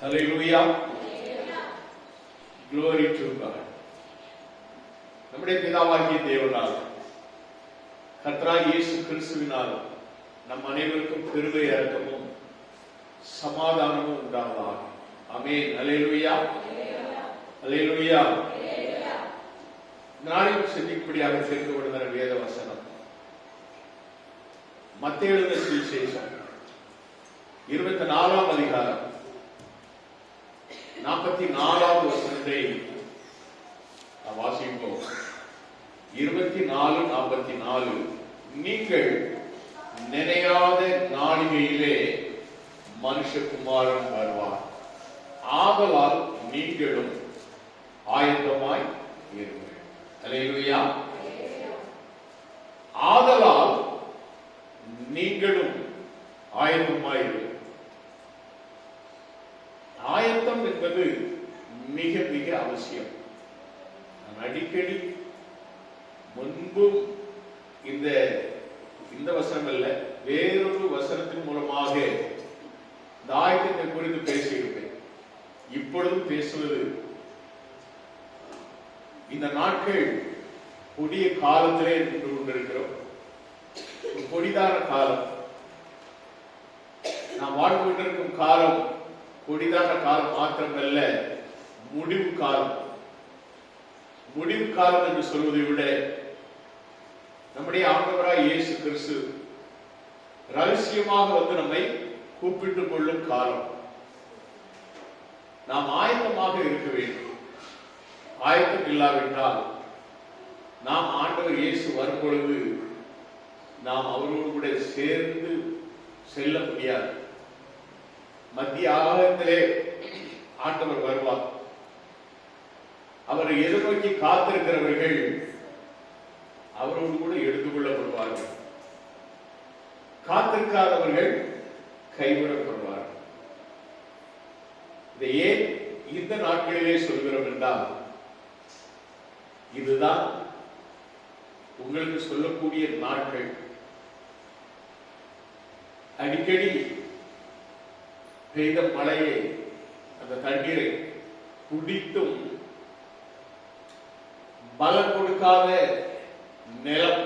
Hallelujah. Glory to God. நம்முடைய பிதாவாகிய தேவனால் கர்த்தராகிய இயேசு கிறிஸ்துவினால் நம் அனைவருக்கும் கிருபை இரக்கமும் சமாதானமும் உண்டாவதாக. ஆமென். ஹல்லேலூயா. ஹல்லேலூயா. நாளையும் சிந்திக்கும்படியாக தெரிந்து கொள்கிற வேத வசனம் மத்தேயு எழுதின சுவிசேஷம் 24ஆம் அதிகாரம் 44வது வசனத்தை வாசிப்போம். 24:44 நீங்கள் நினையாத நாளிகையிலே மனுஷகுமாரன் வருவார், ஆதலால் நீங்களும் ஆயத்தமாய் இருங்கள். அல்லேலூயா. ஆதலால் நீங்களும் ஆயத்தமாய் இருங்கள். ஆயத்தம் என்பது மிக மிக அவசியம். நான் அடிக்கடி முன்பும் இந்த வசனம் அல்ல, வேறொரு வசனத்தின் மூலமாக இந்த ஆயத்தத்தை குறித்து பேசியிருப்பேன். இப்பொழுதும் பேசுவது, இந்த நாட்கள் கொடிய காலத்திலே நின்று கொண்டிருக்கிறோம். ஒரு கொடிதான காலம். நாம் வாழ்ந்து கொண்டிருக்கும் காலம் கொடிதான காலம் மாத்திரமல்ல, முடிவு காலம். முடிவு காலம் என்று சொல்வதை விட நம்முடைய ஆண்டவராய் இயேசு கிறிஸ்து ரகசியமாக வந்து நம்மை கூப்பிட்டுக் கொள்ளும் காலம். நாம் ஆயத்தமாக இருக்க வேண்டும். ஆயத்தம் இல்லாவிட்டால் நாம் ஆண்டவர் இயேசு வரும் பொழுது நாம் அவரோடு கூட சேர்ந்து செல்ல முடியாது. மத்திய ஆகாயத்திலே ஆண்டவர் வருவார். அவரை எதிர்நோக்கி காத்திருக்கிறவர்கள் அவரோடு கூட எடுத்துக் கொள்ளப்படுவார்கள். காத்திருக்காதவர்கள் கைவிடப்படுவார்கள். இதை ஏன் இந்த நாட்களிலே சொல்கிறோம் என்றால், இதுதான் உங்களுக்கு சொல்லக்கூடிய நாட்கள். அடிக்கடி பெய்த மழையை, அந்த தண்ணீரை குடித்தும் பலன் கொடுக்காத நிலம்,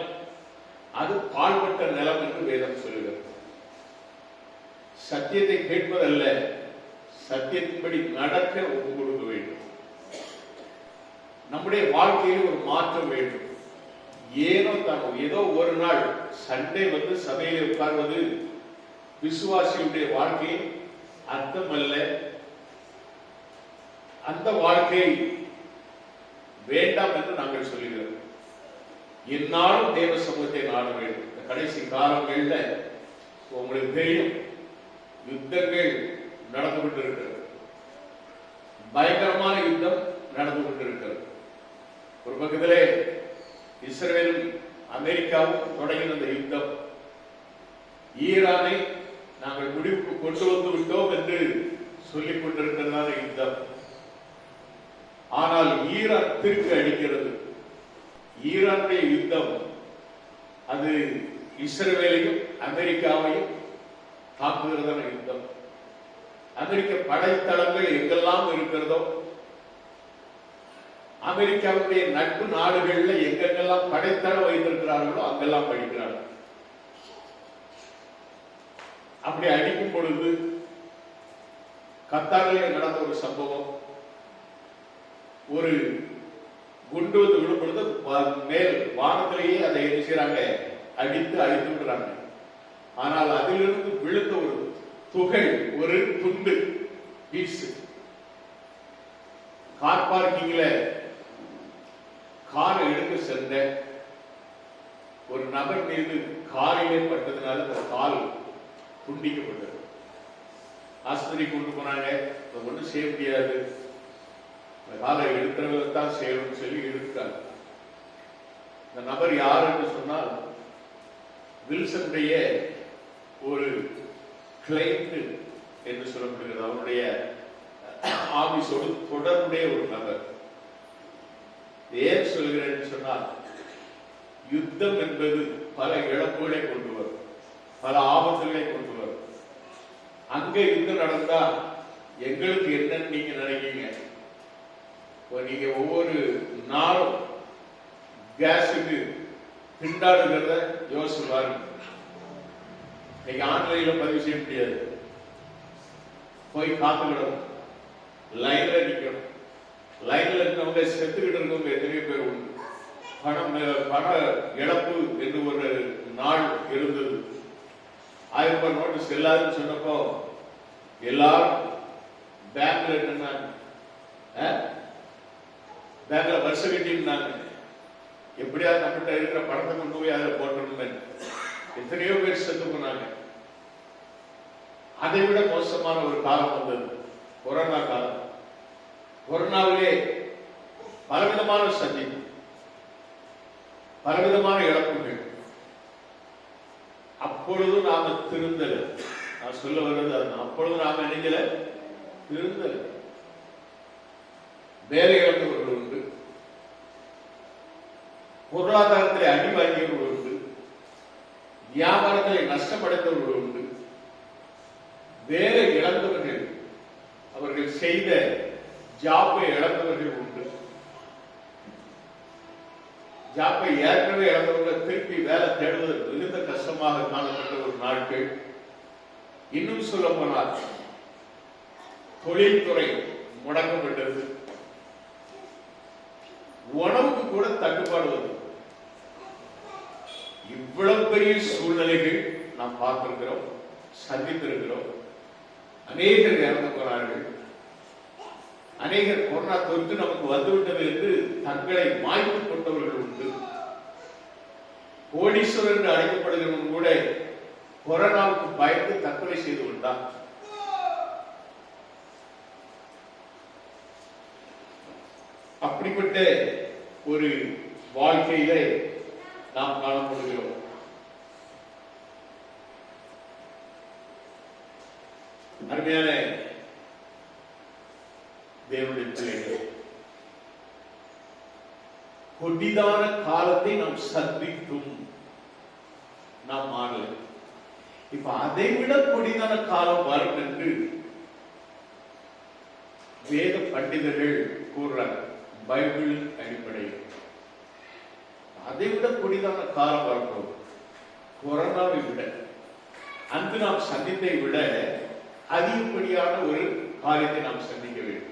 அது பாழ்பட்ட நிலம் என்று வேதம் சொல்லுகிறது. சத்தியத்தை கேட்பதல்ல, சத்தியத்தின்படி நடக்க ஒப்பு கொடுக்க வேண்டும். நம்முடைய வாழ்க்கையில் ஒரு மாற்றம் வேண்டும். ஏதோ ஒரு நாள் சண்டே வந்து சபையில் உட்கார்வது விசுவாசியுடைய வாழ்க்கையில் அர்த்தம் அல்ல. அந்த வாழ்க்கை வேண்டாம் என்று நாங்கள் சொல்லுகிறோம். என்னாலும் தேவ சமூகத்தை நாட வேண்டும். இந்த கடைசி காலங்கள்ல உங்களுக்கு தெரியும், யுத்தங்கள் நடந்து கொண்டிருக்கிறது. பயங்கரமான யுத்தம் நடந்து கொண்டிருக்கிறது. ஒரு பக்கத்திலே இஸ்ரேலும் அமெரிக்காவும் தொடங்கின அந்த யுத்தம், ஈரானை நாங்கள் முடிவுக்கு கொண்டு வந்து விட்டோம் என்று சொல்லிக் கொண்டிருக்கிறதான யுத்தம். ஆனால் ஈரான் திருப்பி அடிக்கிறது. ஈரானுடைய யுத்தம் அது இஸ்ரேலையும் அமெரிக்காவையும் தாக்குகிறதான யுத்தம். அமெரிக்க படைத்தளங்கள் எங்கெல்லாம் இருக்கிறதோ, அமெரிக்காவுடைய நட்பு நாடுகள்ல எங்கெங்கெல்லாம் படைத்தளம் வைத்திருக்கிறார்களோ அங்கெல்லாம் படிக்கிறார்கள். அப்படி அடிக்கும் பொழுது கத்தாரிலே நடந்த ஒரு சம்பவம், ஒரு குண்டு வந்து விடும் பொழுது மேல் வானத்திலேயே அதை என்ன செய்யறாங்க, அடித்து அழித்து விடுறாங்க. ஆனால் அதிலிருந்து விழுந்த ஒரு துகள், ஒரு துண்டு பீஸ், கார் பார்க்கிங்ல காரை எடுக்க சென்ற ஒரு நபர் மீது காரிலே பட்டதுனால அந்த கால் துண்டிக்கப்பட்டது. ஆஸ்பத்திரி கொண்டு போனாங்க. ஒன்றும் செய்ய முடியாது, அந்த காலை எடுக்கிறதான் செய்யணும்னு சொல்லி எடுத்தாங்க. இந்த நபர் யார் என்று சொன்னால், வில்சனுடைய ஒரு கிளைண்ட் என்று சொல்லப்படுகிறது. அவருடைய ஆபீஸோடு தொடர்புடைய ஒரு நபர். ஏன் சொல்கிறேன் சொன்னால், யுத்தம் என்பது பல இழப்புகளை கொண்டு வரும், பல ஆபத்துகளை கொண்டு வரும். அங்கே யுத்தம் நடந்தா எங்களுக்கு என்னன்னு நீங்க நினைக்கிறீங்க? நீங்க ஒவ்வொரு நாளும் கேஸுக்கு திண்டாடுகிறத யோசிச்சு பாருங்க. இன்னைக்கு ஆன்லைன்ல பதிவு செய்ய முடியாது, போய் காத்துக்கிடணும், லைன்ல நிக்கணும். லைன்ல இருக்கவங்க செத்துக்கிட்டு இருக்கவங்க எத்தனையோ பேர் உண்டு. பண இழப்பு என்று ஒரு நாள் இருந்தது. 1000 ரூபாய் நோட்டு செல்லாதுன்னு சொன்னப்போ எல்லாரும் பேங்க்ல நின்னாங்க, பேங்க்ல வருஷம் கட்டிருந்தாங்க. எப்படியாவது நம்மகிட்ட இருக்கிற பணத்தை கொண்டு போய் அதில் போட்டணும்னு எத்தனையோ பேர் செத்து போனாங்க. அதை விட மோசமான ஒரு காலம் வந்தது, கொரோனா காலம். கொரோனாவிலே பலவிதமான சந்திப்பு, பலவிதமான இழப்புகள். அப்பொழுது நாம திருந்தல. நான் சொல்ல வர்றது அதுதான். அப்பொழுது நாம நினைக்கல, திருந்தல. வேலை இழந்தவர்கள் உண்டு, பொருளாதாரத்தில் அடி வாங்கியவர்கள் உண்டு, வியாபாரங்களை நஷ்டப்படைத்தவர்கள் உண்டு, வேலை இழந்தவர்கள், அவர்கள் செய்த ஜாப்பை இழந்தவர்கள் உண்டு. ஜாப்பை ஏற்கனவே இழந்தவர்கள் திருப்பி வேலை தேடுவது மிகுந்த கஷ்டமாக காணப்பட்ட ஒரு நாட்கள். இன்னும் சொல்ல போனால் தொழில்துறை முடக்கப்பட்டது, உணவுக்கு கூட தட்டுப்பாடு வருது. இவ்வளவு பெரிய சூழ்நிலைகள் நாம் பார்த்திருக்கிறோம், சந்தித்திருக்கிறோம். அநேகர் இறந்து போனார்கள். அநேகர் கொரோனா தொற்று நமக்கு வந்துவிட்டது என்று தங்களை மாய்த்துக் கொண்டவர்கள் உண்டு. கோடீஸ்வரர் என்று அழைக்கப்படுகிறவன் கூட கொரோனாவுக்கு பயந்து தற்கொலை செய்து கொண்டான். அப்படிப்பட்ட ஒரு வாழ்க்கையில நாம் காணப்படுகிறோம். அருமையான தேவனுடைய பிள்ளைகள், கொடிதான காலத்தை நாம் சந்தித்தும் நாம் மாறல. இப்ப அதை விட கொடிதான காலம் வரும் என்று வேத பண்டிதர்கள் கூறுறாங்க, பைபிள் அடிப்படையில். அதை விட கொடிதான காலம் வரப்போம். கொரோனாவை விட, அன்று நாம் சந்தித்தை விட அதிகப்படியான ஒரு காரியத்தை நாம் சந்திக்க வேண்டும்.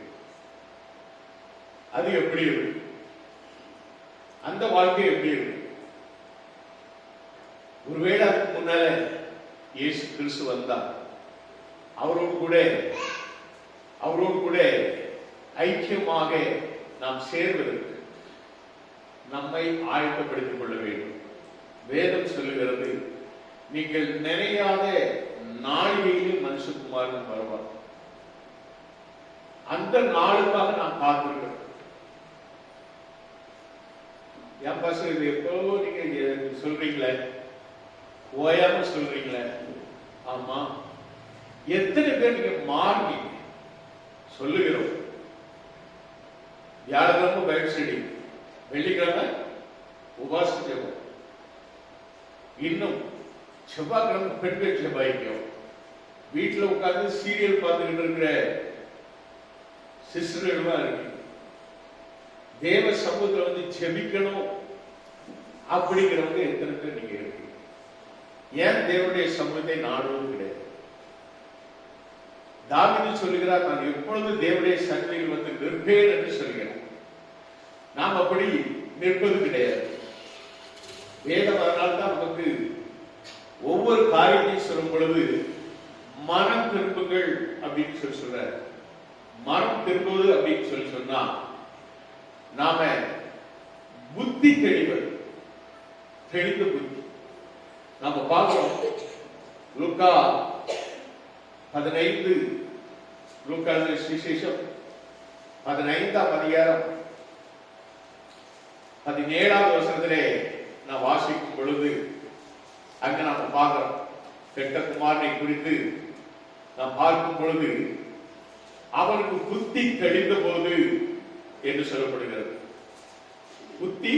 அது எப்படி இருக்கு? அந்த வாழ்க்கை எப்படி இருக்கு? ஒருவேளை அதுக்கு முன்னால இயேசு கிறிஸ்து வந்தார், அவரோடு கூட ஐக்கியமாக நாம் சேர்வதற்கு நம்மை ஆயத்தப்படுத்திக் கொள்ள வேண்டும். வேதம் சொல்லுகிறது, நீங்கள் நினையாத நாளிகையில் மனுஷகுமாரன் வருவார். அந்த நாளுக்காக நாம் காத்திருக்கிறோம். என் பாசம் இது எப்போ நீங்க சொல்றீங்களே, ஓயாம சொல்றீங்களே. ஆமா, எத்தனை பேர் நீங்க மாறீங்க சொல்லுகிறோம். வியாழக்கிழமை பைபிள் ஸ்டடி, வெள்ளிக்கிழமை உபாச ஜெபம், இன்னும் செவ்வாய்க்கிழமை பெண்கள் ஜெபாய்க்கும். வீட்டில் உட்கார்ந்து சீரியல் பார்த்துக்கிட்டு இருக்கிற சிஸ்டர்களா இருக்கு. தேவ சமூகத்தில் வந்து ஜெபிக்கணும் அப்படிங்கிறவங்க எத்தனை பேர் நீங்க இருக்கு? ஏன் தேவனுடைய சமூகத்தை நாடுவது கிடையாது? தாவீது சொல்லுகிறார், நான் எப்பொழுது தேவனுடைய சன்னதியில் வந்து நிற்பேன் என்று சொல்கிறார். நாம் அப்படி நிற்பது கிடையாது. வேதம் அதனால்தான் நமக்கு ஒவ்வொரு காரியத்தையும் சொல்லும் பொழுது மனம் திரும்புங்கள் அப்படின்னு சொல்றார். மனம் திரும்புவது அப்படின்னு சொன்னா நாம புத்தி தெளிவது, தெளிந்த புத்தி. நாம பார்க்கிறோம், லூக்கா 15, லூக்கா சுவிசேஷம் 15ஆம் அதிகாரம் 17ஆவது வசனத்திலே நான் வாசிக்கும் பொழுது அங்க நாம பார்க்கிறோம், கெட்ட குமாரனை குறித்து நாம் பார்க்கும் பொழுது அவனுக்கு புத்தி தெளிந்த போது என்று சொல்லப்படுகிறது. புத்தி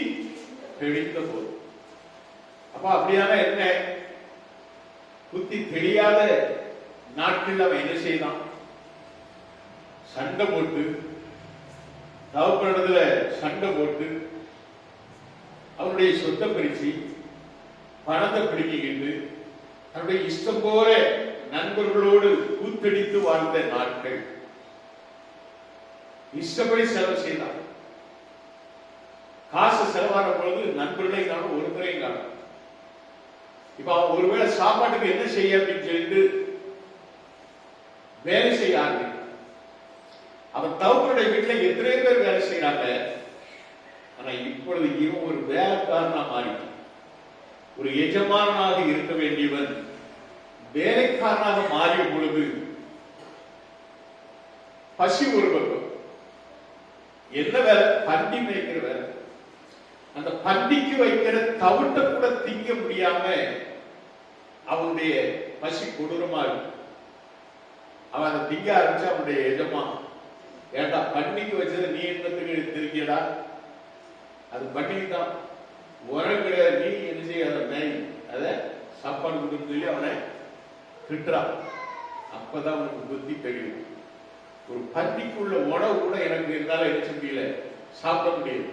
தெளிந்த போது. அப்ப அப்படியான என்ன? புத்தி தெரியாத நாட்கள் அவன் என்ன செய்தான்? சண்டை போட்டு, தகப்பனிடத்துல சண்டை போட்டு, அவருடைய சொத்தை பிரிச்சு, பணத்தை பிடிக்கிட்டு, தன்னுடைய இஷ்டம் போல நண்பர்களோடு கூத்தடித்து வாழ்ந்த நாட்கள். இஷ்டப்படி செலவு செய்தார். காசு செலவான பொழுது நண்பர்களை காணும், ஒருத்தரையும் காணும். இப்ப அவன் ஒருவேளை சாப்பாட்டுக்கு என்ன செய்ய அப்படின்னு சொல்லிட்டு வேலை செய்ய ஆரம்பிக்கிறான். அவன் தகப்பனுடைய வீட்டுல எத்தனை பேர் வேலை செய்யறாங்க. ஆனா இப்பொழுது இவன் ஒரு வேலைக்காரனா மாறி, ஒரு எஜமானாக இருக்க வேண்டியவன் வேலைக்காரனாக மாறிய பொழுது பசி ஒரு பக்கம். என்ன வேலை? பண்டி மேய்க்கிற வேலை. அந்த பண்டிக்கு வைக்கிற தவிட்ட கூட திங்க முடியாம அவனுடைய பசி கொடூரமா இருக்கு. அவன் அதை திங்க ஆரம்பிச்சு அவனுடைய எஜமா, ஏண்டா பண்டிக்கு வச்சது நீ என்னத்துக்கு திருக்கியடா, அது பண்டிகை தான், உரம் கிடையாது, நீ என்ன செய்ய அதை மேய், அதை சாப்பாடு கொடுன்னு சொல்லி அவனை திட்டுறான். அப்பதான் அவனுக்கு புத்தி தெரியும். ஒரு பண்டிக்குள்ள உணவு கூட எனக்கு இருந்தாலும் என்ன முடியல, சாப்பிட முடியல.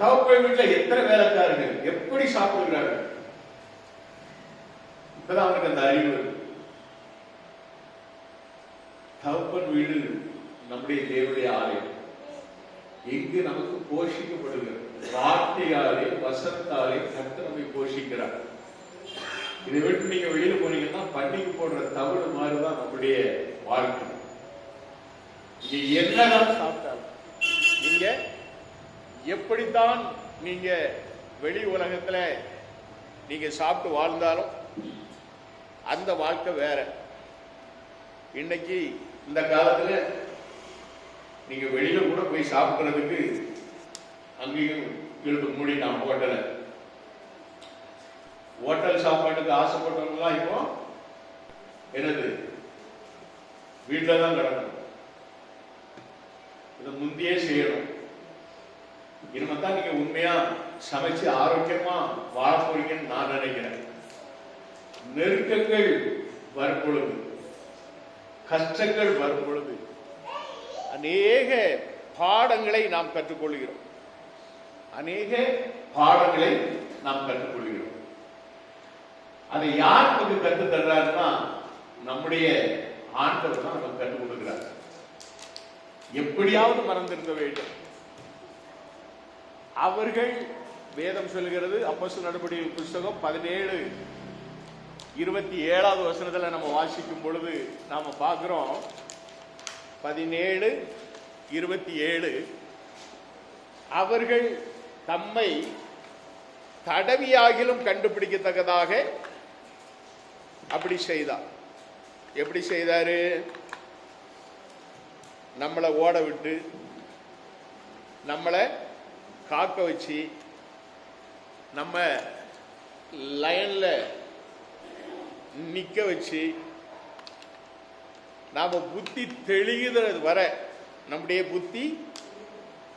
தகப்பன் வீட்டுல எத்தனை வேலைக்காரர்கள் எப்படி சாப்பிடுகிறார்கள். இப்பதான் அவனுக்கு அந்த அறிவு இருக்கு. தகப்பன் வீடு நம்முடைய தேவனுடைய ஆலயம். எங்கு நமக்கு போஷிக்கப்படுகிறது. வார்த்தையாலே, வசனத்தாலே கர்த்தர் நம்மை போஷிக்கிறார். இதை விட்டு நீங்க வெளியில போனீங்கன்னா பண்டிகை போடுற தவிடு மாதிரிதான் நம்முடைய வாழ்க்கை. நீங்க என்னதான் சாப்பிட்டாலும், நீங்க எப்படித்தான் நீங்க வெளி உலகத்துல நீங்க சாப்பிட்டு வாழ்ந்தாலும் அந்த வாழ்க்கை வேற. இன்னைக்கு இந்த காலத்துல நீங்க வெளியில கூட போய் சாப்பிடுறதுக்கு அங்கேயும் இழுத்து மூடிட்டான் ஹோட்டலை. ஹோட்டல் சாப்பாட்டுக்கு ஆசைப்பட்டவங்கலாம் இப்போ என்னது, வீட்டில தான் கிடக்கணும். இதை முந்தையே செய்யணும். இனிமேதான் நீங்க உண்மையா சமைச்சு ஆரோக்கியமா வாழ போறீங்கன்னு நான் நினைக்கிறேன். நெருக்கங்கள் வரும்பொழுது, கஷ்டங்கள் வரும்பொழுது அநேக பாடங்களை நாம் கற்றுக்கொள்கிறோம். அநேக பாடங்களை நாம் கற்றுக்கொள்கிறோம். அதை யார் நமக்கு கற்றுத் தர்றாருன்னா நம்முடைய ஆண்டவர் தான் நமக்கு கற்றுக் கொடுக்கிறார். எப்படியாவது மறந்திருக்க வேண்டும். அவர்கள் வேதம் சொல்லுகிறது, அப்போஸ்தலர் நடபடிகள் புஸ்தகம் 17:27 வசனத்துல நம்ம வாசிக்கும் பொழுது நாம பார்க்கிறோம். 17:27 அவர்கள் தம்மை தடவியாகிலும் கண்டுபிடிக்கத்தக்கதாக அப்படி செய்தார். எப்படி செய்தாரு? நம்மளை ஓட விட்டு, நம்மளை காக்க வச்சு, நம்ம லைன்ல நிக்க வச்சு, நாம புத்தி தெளிகிறது வரை, நம்முடைய புத்தி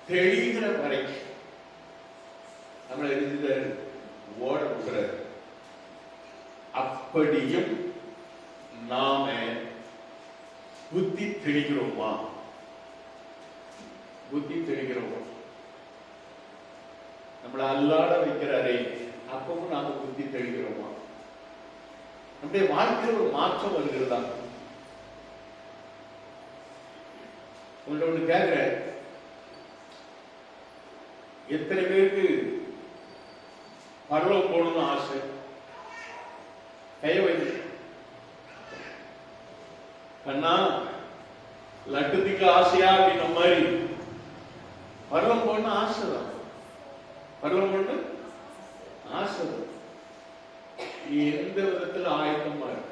தெளிகிற வரை நம்மளை ஓட விடுறாரு. அப்படியும் நாம புத்தி தெளிகிறோமா? புத்தி தெளிகிறோமா? நம்மளை அல்லாட வைக்கிறாரே, அப்பவும் நாம புத்தி தெளிகிறோமா? நம்முடைய வாழ்க்கையில் ஒரு மாற்றம் வருகிறதா? உங்கள்ட்ட ஒண்ணு கேட்கிறேன், எத்தனை பேருக்கு பரலோகம் போகணும்னு ஆசை? கைய வைத்து கண்ணா லட்டுத்துக்கு ஆசையா அப்படின்ற மாதிரி பரலோகம் போகணும்னு ஆசைதான். பரலோகம் போகணும்னு ஆசைதான். நீ எந்த விதத்துல ஆயத்தமா இருக்க?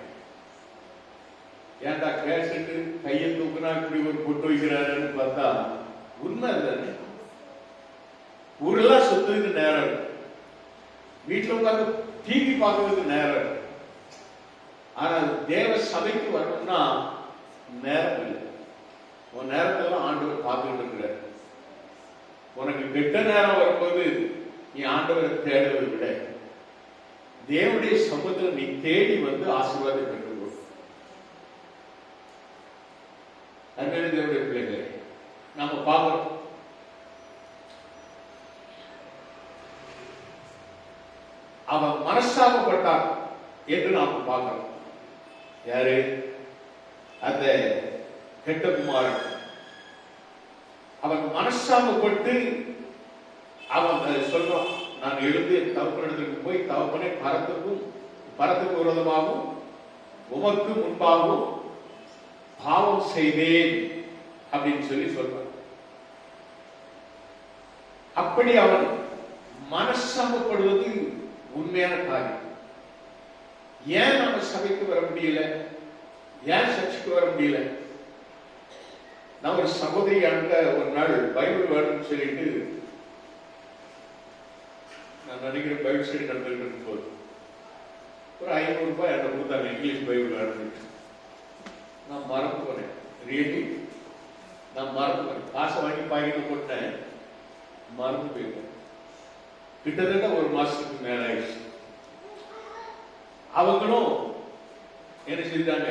ஏன்டா கேட்டுட்டு கையை தூக்குனா இப்படி ஒரு பொட்டு வைக்கிறாருன்னு பார்த்தா உண்மை இல்லைன்னு. ஊரெல்லாம் சுத்துறதுக்கு நேரம் இருக்கு, வீட்டுல உட்காந்து டிவி பார்க்கறதுக்கு நேரம் இருக்கு. ஆனா தேவ சபைக்கு வரணும்னா நேரம் இல்லை. உன் நேரத்தெல்லாம் ஆண்டவர் பார்த்துக்கிட்டு இருக்கிறார். உனக்கு கெட்ட நேரம் வரும்போது நீ ஆண்டவரை தேடுவதை விட தேவனுடைய சமூகத்தில் நீ தேடி வந்து ஆசீர்வாதம் பெற்றுக்கோ. அருமையான தேவனுடைய பிள்ளைகளே, நாம பார்க்கிறோம். அவன் மனஸ்தாபப்பட்டான் என்று நாம் பார்க்கிறோம். யாரு? அந்த கெட்ட குமாரன். அவன் மனஸ்தாபப்பட்டு அவன் சொல்றான், நான் எழுந்து என் தகப்பனிடத்திற்கு போய், தகப்பனே, பரத்துக்கு விரோதமாகவும் உமக்கு முன்பாகவும் பாவம் செய்தேன் அப்படின்னு சொல்றான். அப்படி அவன் மனஸ்தாபப்படுவது உண்மையான காரியம். ஏன் நம்ம சபைக்கு வர முடியல? ஏன் சர்ச்சுக்கு வர முடியல? நான் ஒரு சகோதரி அங்க ஒரு நாள் பைபிள் வேணும்னு சொல்லிட்டு, நான் நினைக்கிறேன் பைபிள் ஸ்டடி நடந்துட்டு இருக்கும் போது ஒரு 500 ரூபாய் என்கிட்ட கொடுத்தாங்க, இங்கிலீஷ் பைபிள் வேணும்னு. நான் மறந்து போனேன். ரியலி நான் மறந்து போனேன். காசை வாங்கி பாக்கிட்டு போட்டேன், மறந்து போயிட்டேன். கிட்டத்தட்ட ஒரு மாசத்துக்கு மேல ஆயிடுச்சு. அவங்களும் என்ன செஞ்சாங்க,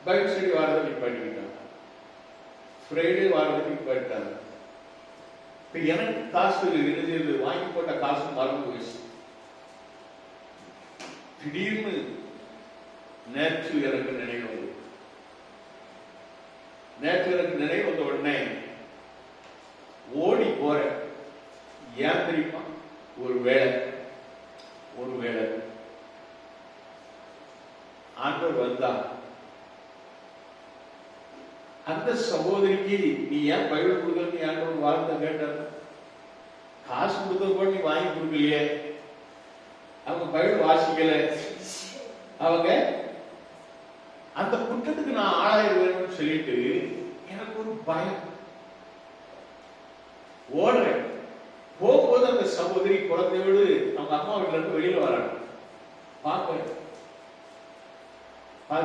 பைபிள் ஸ்டடி வாரத்தை நிப்பாட்டிக்கிட்டாங்க, ஃப்ரைடே வாரத்தை நிப்பாட்டிட்டாங்க. இப்ப எனக்கு காசு எழுதியது, வாங்கி போட்ட காசு மறந்து போயிடுச்சு. திடீர்னு நேற்று எனக்கு நினைவு வந்தது. நேற்று எனக்கு நினைவு வந்த உடனே ஓடி போறேன். ஏன் தெரியுமா? ஒரு வேளை ஆண்டவர் வந்தா அந்த சகோதரிக்கு, நீ ஏன் பைபிள் கொடுக்கறது ஆண்டவர் வார்த்தை கேட்டார். காசு கொடுத்தது கூட நீ வாங்கி கொடுக்கலையே, அவங்க பைபிள் வாசிக்கல, அவங்க அந்த குற்றத்துக்கு நான் ஆளாயிருவேன்னு சொல்லிட்டு எனக்கு ஒரு பயம். ஓடுறேன். போகும்போது அந்த சகோதரி குழந்தையோடு அவங்க அம்மா வீட்டுல இருந்து வெளியில வராங்க. பார்க்கிறேன்.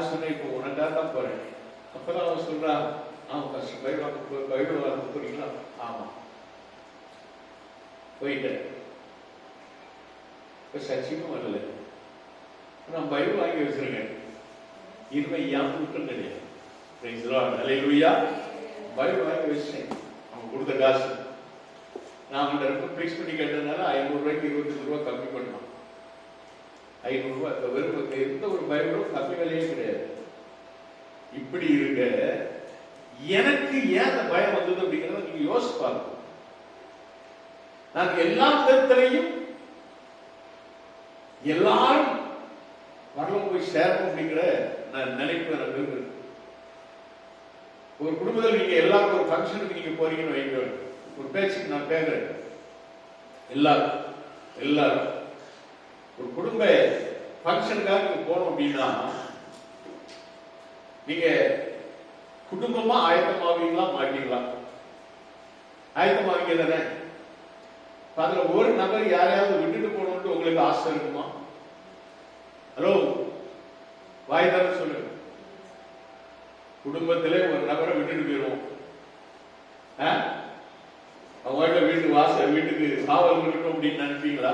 சொன்னேன், இப்போ உனக்காக தான் போறேன். அப்பதான் அவன் சொல்றான், பைபிள் வார்த்தை போறீங்களா? ஆமா, போயிட்டேன். இப்ப சச்சினும் வரல. நான் பைபிள் வாங்கி வச்சிருக்கேன். இனிமே என் குற்றம் கிடையாது. பைபிள் வாங்கி வச்சிட்டேன். அவன் கொடுத்த காசு நான் அவங்கள்ட்ட ரொம்ப பிக்ஸ் பண்ணி கேட்டதுனால 500 ரூபாய்க்கு 25 ரூபாய் கம்மி பண்ணான். 500 ரூபாய் வெறும் எந்த ஒரு பைபிளும் கம்மி விலையே கிடையாது. இப்படி இருக்க எனக்கு ஏன் அந்த பயம் வந்தது அப்படிங்கிறத நீங்க யோசிப்பாங்க. நான் எல்லா விதத்திலையும் எல்லாரும் வரலாம் போய் சேரணும் அப்படிங்கிற நான் நினைப்பு எனக்கு இருக்கு. ஒரு குடும்பத்தில் நீங்க எல்லாரும் ஒரு ஃபங்க்ஷனுக்கு நீங்க போறீங்கன்னு வைக்க, ஒரு பேச்சுக்கு நான் கேட்கிறேன், எல்லாரும் ஒரு குடும்ப ஃபங்க்ஷனுக்காக நீங்க போனோம் அப்படின்னா நீங்க குடும்பமா ஆயத்தமாவீங்களா மாட்டீங்களா? ஆயத்தமாவீங்க தானே? அதுல ஒரு நபர் யாரையாவது விட்டுட்டு போகணும்னு உங்களுக்கு ஆசை இருக்குமா? ஹலோ, வாய் தானே சொல்லுங்க. குடும்பத்திலே ஒரு நபரை விட்டுட்டு போயிடுவோம். அவங்க வீட்டுக்கு காவல் இருக்கணும் அப்படின்னு நினைப்பீங்களா?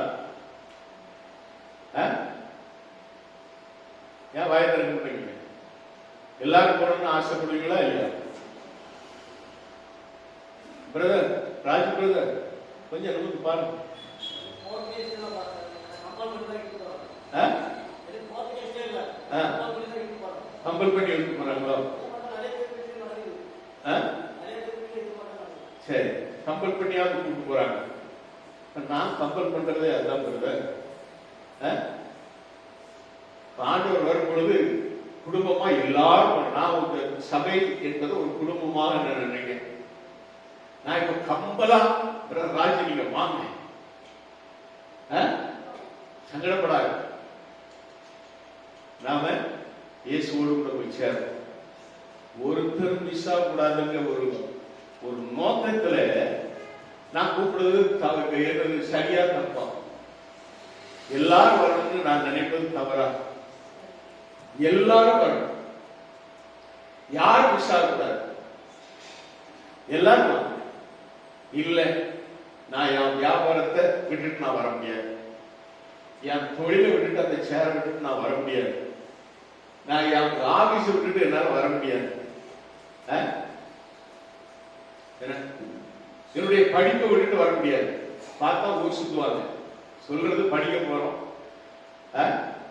ஏன் வாய் திறக்க மாட்டீங்க? எல்லாரும் போகணும்னு ஆசைப்படுவீங்களா இல்லையா? பிரதர், ராஜ் பிரதர், கொஞ்சம் நமக்கு பாருங்க. கம்பல் பண்ணி எடுத்து போறாங்களோ? சரி, கம்பல் பண்ணியாவது கூப்பிட்டு போறாங்க. நான் கம்பல் பண்றதே அதுதான் பிரதர். ஆண்டவர் வரும் பொழுது குடும்பமா எல்லாரும், நான் சபை என்பது ஒரு குடும்பமாக நான் நினைக்கிறேன். நான் இப்ப கம்பலா ராஜ் நீங்க வாங்க, சங்கடப்படாது. நாம இயேசுவோடு கூட போய் சேரும். ஒருத்தர் மிஸ் ஆகக்கூடாதுங்க ஒரு நோக்கத்துல நான் கூப்பிடுறது சரியா தப்பா? எல்லாரும் வரணும்னு நான் நினைப்பது தவறா? எல்லாரும் வரணும். யாரும் மிஸ் ஆகக்கூடாது. எல்லாரும் வாங்க. இல்ல, நான் என் வியாபாரத்தை விட்டுட்டு நான் வர முடியாது, என் தொழிலை விட்டுட்டு அந்த சேரை விட்டுட்டு நான் வர முடியாது, நான் அவங்க ஆபீஸ் விட்டுட்டு என்னால வர முடியாது. என்னுடைய படிப்பை விட்டுட்டு வர முடியாது. பார்த்தா ஊர் சுத்துவாங்க. சொல்றது படிக்க போறோம்,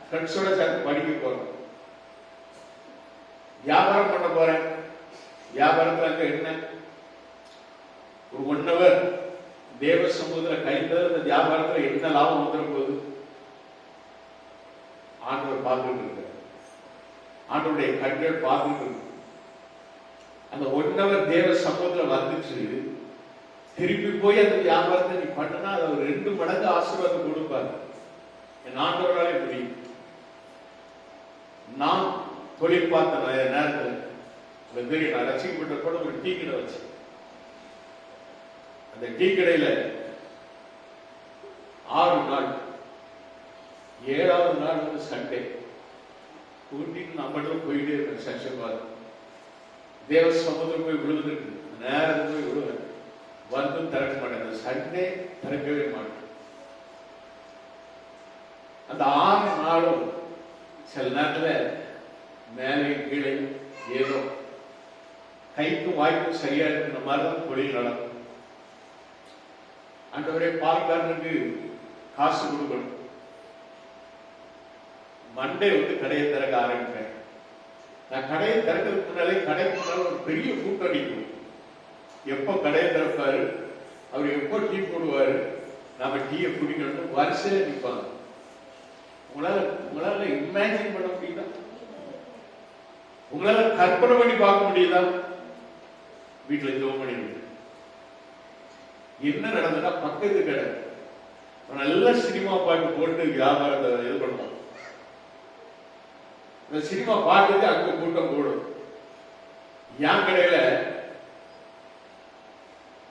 ஃப்ரெண்ட்ஸோட சேர்ந்து படிக்க போறோம், வியாபாரம் பண்ண போறேன். வியாபாரத்துல அங்க என்ன ஒரு 1 hour தேவ சமூகத்துல கைத்தது, அந்த வியாபாரத்துல என்ன லாபம் வந்துட போகுது? ஆண்டவர் பார்த்துட்டு இருக்க, ஆண்டவருடைய கண்கள் பார்த்துட்டு இருக்கு. அந்த 1 hour தேவ சமூகத்துல வந்துச்சு, திருப்பி போய் அந்த வியாபாரத்தை நீ பண்ணனா அதை 2 மடங்கு ஆசீர்வாதம் கொடுப்பாரு. என் ஆண்டவராலே முடியும். நான் தொழில் பார்த்த நேரத்தில் தெரியும், நான் ரசிக்கப்பட்ட கூட ஒரு டீ கடை வச்சு, அந்த டீ கடையில 6 நாள், 7வது நாள் வந்து சண்டே கூட்டிட்டு நம்மளும் போயிட்டே இருக்கேன். சர்ச்சைப்பாரு தேவ சமுதிரம் போய் விழுந்துருக்கு, நேரம் போய் விழுவேன், வந்து திறக்க மாட்டேன். சண்டே திறக்கவே மாட்டேன். அந்த 6 நாளும் சில நேரத்தில் மேலே கீழே ஏதோ கைக்கும் வாய்ப்பும் சரியா இருக்கிற மாதிரிதான் தொழில் நடக்கும். ஆண்டவரே, பால்காரனுக்கு காசு கொடுக்கணும். மண்டே வந்து கடையை திறக்க ஆரம்பிப்பேன். நான் கடையை திறக்கிறதுக்கு முன்னாலே கடைக்கு முன்னால ஒரு பெரிய கூட்டம் நிற்கும். எப்போ கடையை திறப்பாரு, அவர் எப்போ டீ போடுவாரு, நாம டீயை குடிக்கணும் வரிசையில நிற்பாங்க. உங்களால இமேஜின் பண்ண முடியுதா? உங்களால கற்பனை பண்ணி பார்க்க முடியுதா? வீட்டுல ஜோம் பண்ணிடுங்க. என்ன நடந்ததுன்னா, பக்கத்து கடை நல்ல சினிமா பாட்டு போட்டு வியாபாரத்தை இது பண்ணுவோம். இந்த சினிமா பாட்டுக்கு அங்க கூட்டம் கூடும். என் கடையில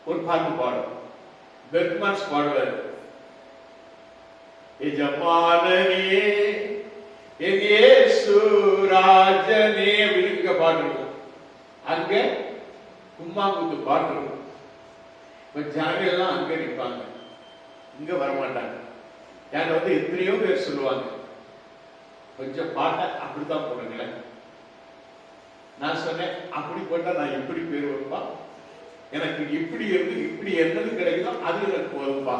ஒரு பாட்டு பாடும், பெர்க்மான்ஸ் பாடுவார். எஜமானனே என் இயேசு ராஜனே அப்படின்னு பாட்டு இருக்கும். அங்க கும்மாங்குத்து பாட்டு இருக்கும். இப்ப ஜனங்கள் எல்லாம் அங்க நிற்பாங்க, இங்க வரமாட்டாங்க. என்கிட்ட வந்து எத்தனையோ பேர் சொல்லுவாங்க, கொஞ்சம் பாட்டை அப்படித்தான் போடுங்களேன். நான் சொன்னேன், அப்படி போட்டா நான் எப்படி பேர் வரும்பா, எனக்கு இப்படி இருந்து இப்படி என்னது கிடைக்குதோ அது எனக்கு போதும்பா.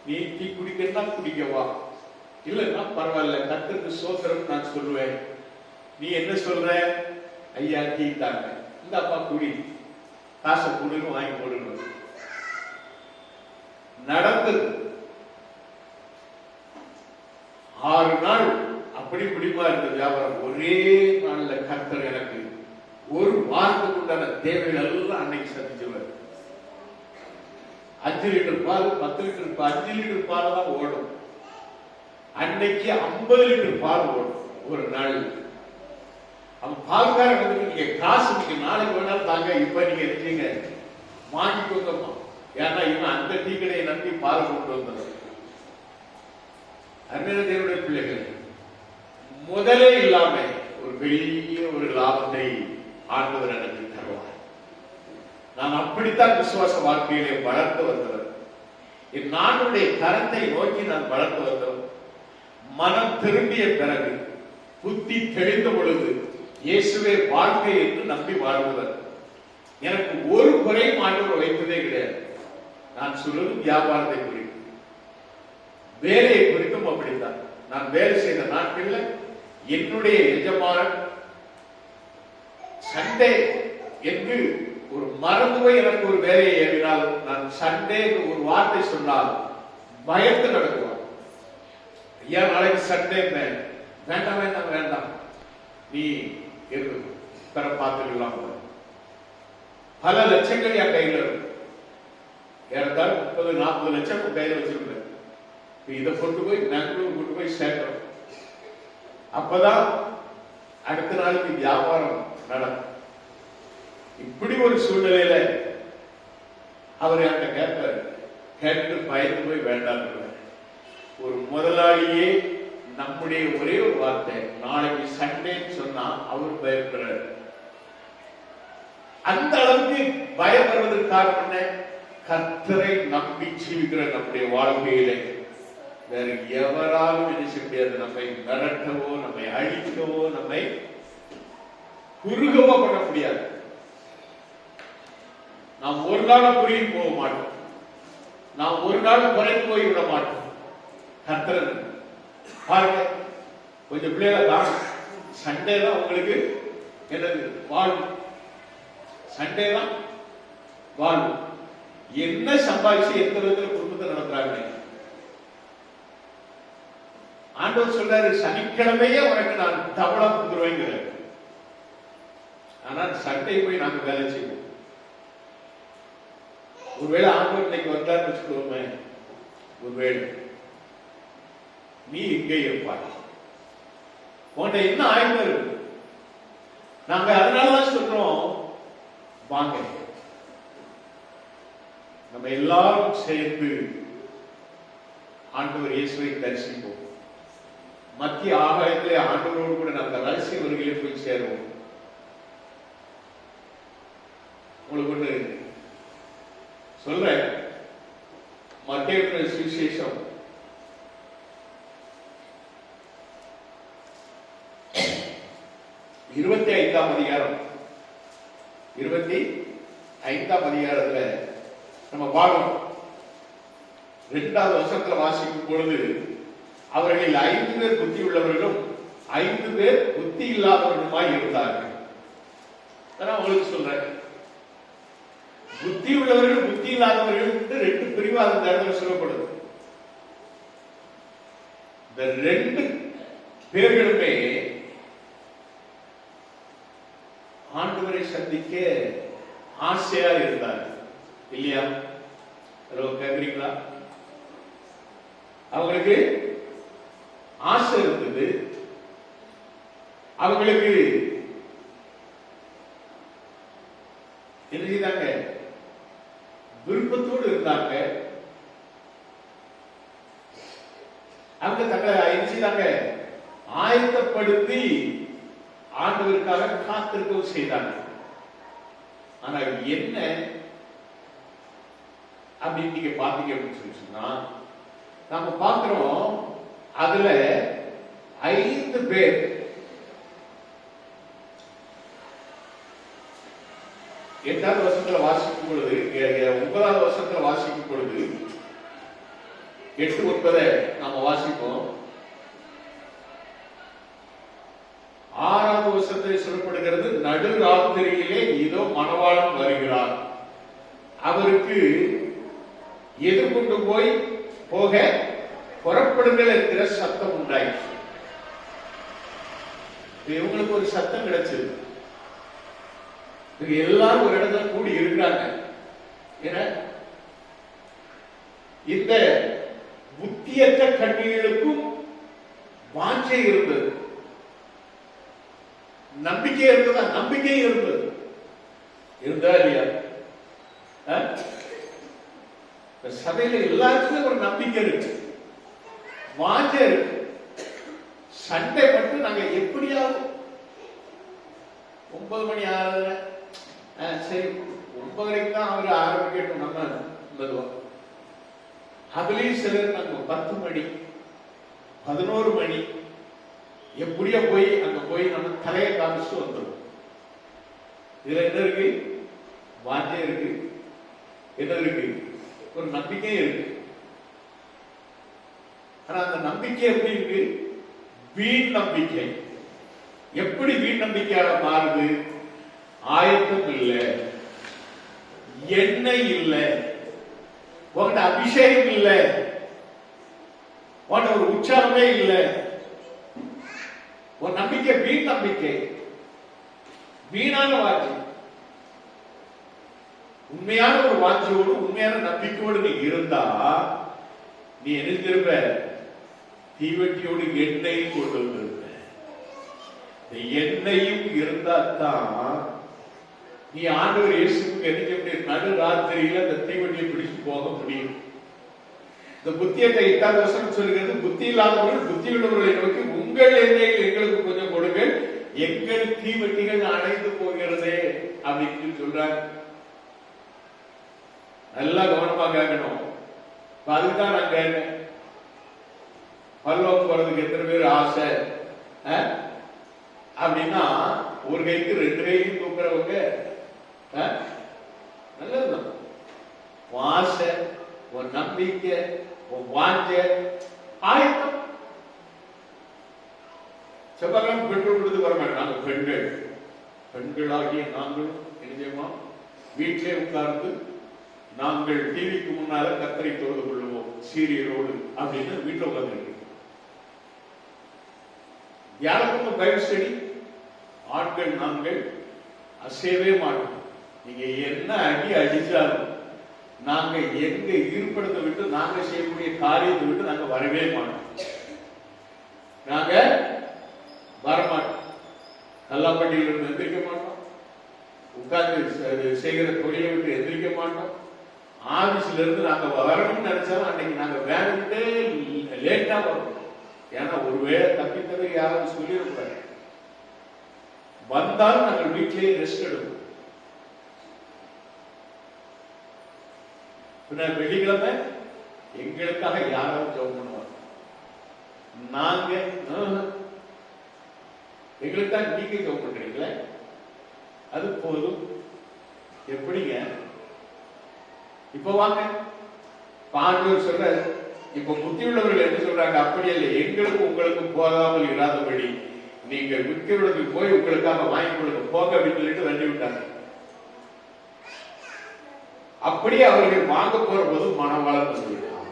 நீ டீ குடிக்கிறதா குடிக்கவா, இல்லைன்னா பரவாயில்ல, கர்த்தருக்கு ஸ்தோத்திரம் நான் சொல்லுவேன். நீ என்ன சொல்ற? ஐயா டீ தாங்க, இந்த அப்பா குடி, காசை கொடுன்னு வாங்கி போடுங்க. நடந்தது 6 நாள் அப்படி பிடிமா இருந்த வியாபாரம். ஒரே நாள்ல கர்த்தர் எனக்கு ஒரு வாரத்துக்கு உண்டான தேவைகள் எல்லாம் அன்னைக்கு சந்திச்சுவார். 5 லிட்டர் பால், 10 லிட்டர் பால், 5 லிட்டர் பால் தான் ஓடும். அன்னைக்கு 50 லிட்டர் பால் ஓடும் ஒரு நாள். அவன் பால்காரன் வந்து, நீங்க காசு நீங்க நாளைக்கு வேணாலும் தாங்க, இப்ப நீங்க இருக்கீங்க வாங்கிக்கோங்கம்மா. ஏன்னா இவன் அந்த டீ கடையை நம்பி பால் கொண்டு வந்தது. அருமையான தேவனுடைய பிள்ளைகள், முதலே இல்லாம ஒரு பெரிய ஒரு லாபத்தை ஆண்டவர் எனக்கு தருவார். நான் அப்படித்தான் விசுவாச வாழ்க்கையிலே வளர்த்து வந்தவர். என் நானுடைய கரத்தை நோக்கி நான் வளர்த்து வந்தவர். மனம் திரும்பிய பிறகு, புத்தி தெளிந்த பொழுது, இயேசுவே வாழ்க்கை என்று நம்பி வாழ்ந்தவர். எனக்கு ஒரு குறையும் ஆண்டவர் வைத்ததே கிடையாது. நான் சொல்வது வியாபாரத்தை குறித்து, வேலையை குறித்தும் அப்படித்தான். நான் வேலை செய்த நாட்களில் என்னுடைய எஜமானன் சண்டே என்று ஒரு மறந்துவை எனக்கு ஒரு வேலையை ஏறினால், நான் சண்டே ஒரு வார்த்தை சொன்னால் பயந்து நடக்குவான். ஐயா நாளைக்கு சண்டே, வேண்டாம் வேண்டாம் வேண்டாம், நீ இருக்கு பெற பார்த்துக்கலாம். பல லட்சங்கள் என் கையில் இருக்கும். ஏறத்தாழ 30-40 லட்சம் கையில் வச்சிருப்பேன். இதை கொண்டு போய் பெங்களூர் கொண்டு போய் சேர்க்கிறோம். அப்பதான் அடுத்த நாளைக்கு வியாபாரம் நடக்கும். இப்படி ஒரு சூழ்நிலையில அவர் என்கிட்ட கேட்பாரு. கேட்டு பயந்து போய் வேண்டாம். ஒரு முதலாளியே நம்முடைய ஒரே ஒரு வார்த்தை, நாளைக்கு சண்டேன்னு சொன்னா அவர் பயப்படுறாரு. அந்த அளவுக்கு பயம் வருவதற்கு காரணம் என்ன? கர்த்தரை நம்பி ஜீவிக்கிற நம்முடைய வாழ்க்கையிலே வேற எவராலும் என்ன செய்ய முடியாது. நம்மை மிரட்டவோ, நம்மை அழிக்கவோ, நம்மை குறுகவோ பண்ண முடியாது. நாம் ஒரு நாள் புரிய போக மாட்டோம். நாம் ஒரு நாள் குறைந்து போய் விட மாட்டோம். கர்த்தர் பாருங்க, கொஞ்சம் பிள்ளைகளை தான் சண்டே தான் உங்களுக்கு என்னது வாழ்வு. சண்டே தான் வாழ்வு. என்ன சம்பாதிச்சு எந்த விதத்துல குடும்பத்தை நடத்துறாங்க. ஆண்டவர் சொல்றாரு, சனிக்கிழமையே உனக்கு நான் தவளா கொடுத்துருவேங்கிற. ஆனால் சண்டை போய் நாங்க வேலை செய்வோம். ஒருவேளை ஆண்டவர் இன்னைக்கு வந்தார்னு வச்சுக்கோமே, ஒருவேளை நீ இங்கே இருப்பாய். உன்னை என்ன ஆயுதம் இருக்கு? நாங்க அதனாலதான் சொல்றோம், வாங்க நம்ம எல்லாரும் சேர்ந்து ஆண்டவர் இயேசுவை தரிசிப்போம். மத்திய ஆகாயத்திலே ஆண்டவரோடு கூட நம்ம ரகசிய வருகையிலே போய் சேருவோம். உங்களுக்கு ஒண்ணு சொல்றேன். மத்தேயு சுவிசேஷம் 25ஆம் அதிகாரம் 25ஆம் அதிகாரத்துல நம்ம பாடம் 2வது வசனத்துல வாசிக்கும் பொழுது, அவர்கள் 5 பேர் புத்தி உள்ளவர்களும் 5 பேர் புத்தி இல்லாதவர்களுமாய் இருந்தார்கள். உங்களுக்கு சொல்றேன், புத்தி உள்ளவர்கள் புத்தி இல்லாதவர்கள் 2 பிரிவா அந்த இடத்துல சொல்லப்படுது. இந்த 2 பேர்களுமே ஆண்டவரை சந்திக்க ஆசையா இருந்தார் இல்லையா? கேக்குறீங்களா? அவங்களுக்கு ஆசை இருந்தது. அவங்களுக்கு என்ன செய்தாங்க? விருப்பத்தோடு இருந்தாங்க. அவங்க தங்களை என்ன செய்தாங்க? ஆயத்தப்படுத்தி ஆண்டவருக்காக காத்திருக்கவும் செய்தாங்க. ஆனா என்ன அப்படின்னு நீங்க பாத்தீங்க அப்படின்னு சொன்னா, நாம பாக்குறோம் அதுல 5 பேர் 8வது வருஷத்துல வாசிக்கும் பொழுது, 9வது வருஷத்துல வாசிக்கும் பொழுது 8, 9 நாம வாசிப்போம். 6வது வருஷத்தில் சொல்லப்படுகிறது, நடு ராத்திரியிலே இதோ மணவாளன் வருகிறார், அவருக்கு எதிர்கொண்டு போய் போக புறப்படுங்கள் என்கிற சத்தம் உண்டாயிற்று. இவங்களுக்கு ஒரு சத்தம் கிடைச்சது. எல்லாரும் ஒரு இடத்துல கூடி இருக்கிறாங்க. இந்த புத்தியற்ற கண்ணிகளுக்கும் வாஞ்சை இருந்தது, நம்பிக்கை இருந்ததா? நம்பிக்கை இருந்தது. இருந்தா இல்லையா? சபையில எல்லாருக்குமே ஒரு நம்பிக்கை இருக்கு, வாஞ்சை இருக்கு. சண்டை மட்டும் நாங்க எப்படியாவது 9 மணி ஆகல, சரி 9:30 தான் அவர் ஆரம்பிக்கட்டும், நம்ம மெதுவா. அதுலயும் சிலர் நாங்க 10 மணி 11 மணி எப்படியோ போய் அங்க போய் நம்ம தலையை காமிச்சுட்டு வந்துடும். இதுல என்ன இருக்கு? வாஞ்சை இருக்கு, என்ன இருக்கு? ஒரு நம்பிக்கை இருக்கு. ஆனா அந்த நம்பிக்கை எப்படி இருக்கு? வீண் நம்பிக்கை. எப்படி வீண் நம்பிக்கையாக மாறுது? ஆயத்தம் இல்லை, எண்ணெய் இல்லை, உங்கள்கிட்ட அபிஷேகம் இல்லை, உங்கள்கிட்ட ஒரு உற்சாகமே இல்லை. ஒரு நம்பிக்கை வீண் நம்பிக்கை, வீணான வாஞ்சை. உண்மையான ஒரு வாஞ்சையோடு உண்மையான நம்பிக்கையோடு நீ இருந்தா, நீ என்ன திரும்ப தீவட்டியோடு எண்ணெயும் கொண்டு வந்திருப்ப. எண்ணெயும் இருந்தா தான் நீ ஆண்டவர் இயேசுக்கு என்ன நடு ராத்திரியில அந்த தீவட்டியை பிடிச்சு போக முடியும். இந்த புத்தியத்தை 8வது வசனம் சொல்கிறது, புத்தி இல்லாதவர்கள் புத்தி உள்ளவர்களை நோக்கி உங்கள் எண்ணெயில் எங்களுக்கு கொஞ்சம் கொடுங்கள், எங்கள் தீவட்டிகள் அணைந்து போகிறதே அப்படின்னு சொல்றாங்க. நல்லா கவனமா கேட்கணும். அதுதான் நான் கேட்டேன், பரலோகம் போறதுக்கு எத்தனை பேர் ஆசை அப்படின்னா ஒரு கைக்கு 2 கையும் தூக்குறவங்க நல்லதுதான். ஆசை, ஒரு நம்பிக்கை, ஒரு வாஞ்ச ஆயத்தம். செவ்வாய்க்கிழமை பெட்ரோல் கொடுத்து வர மாட்டோம். நாங்கள் பெண்களாகிய நாங்களும் நிஜமா வீட்டிலே உட்கார்ந்து நாங்கள் டிவிக்கு முன்னால கத்தரை தொழுது கொள்ளுவோம் சீரியலோடு அப்படின்னு வீட்டில் உட்கார்ந்து தியானத்துக்கு பைபிள் ஸ்டடி. ஆட்கள் நாங்கள் அசையவே மாட்டோம். நீங்க என்ன அடி அடிச்சாலும் நாங்க எங்க ஈடுபடுத்த விட்டு நாங்க செய்யக்கூடிய காரியத்தை விட்டு நாங்க வரவே மாட்டோம். நாங்க வரமாட்டோம். கல்லாப்பட்டியில இருந்து எந்திரிக்க மாட்டோம். உட்கார்ந்து செய்கிற தொழிலை விட்டு எந்திரிக்க மாட்டோம். ஆபீஸ்ல இருந்து நாங்க வரணும்னு நினைச்சாலும் அன்னைக்கு நாங்க வேலைக்கிட்டே லேட்டா வரும். ஏன்னா ஒருவேளை தப்பித்தவை யாராவது சொல்லியிருப்பாரு. வந்தாலும் நாங்கள் வீட்டிலேயே ரெஸ்ட் எடுப்போம். வெள்ளிக்கிழமை எங்களுக்காக யாராவது ஜெபம் பண்ணுவாங்க. நாங்க எங்களுக்காக நீங்க ஜெபம் பண்றீங்களே அது போதும். எப்படிங்க இப்ப வாங்க பாண்டவர் சொல்ற, இப்ப புத்தியுள்ளவர்கள் என்ன சொல்றாங்க, அப்படி இல்லை, எங்களுக்கும் உங்களுக்கும் போகாமல் இராதபடி நீங்கள் விற்கிறவர்களுக்கு போய் உங்களுக்காக வாங்கி கொடுக்க போக அப்படின்னு சொல்லிட்டு வண்டி விட்டாங்க. அப்படியே அவர்கள் வாங்க போற போது மனவளம் வந்துவிட்டாங்க.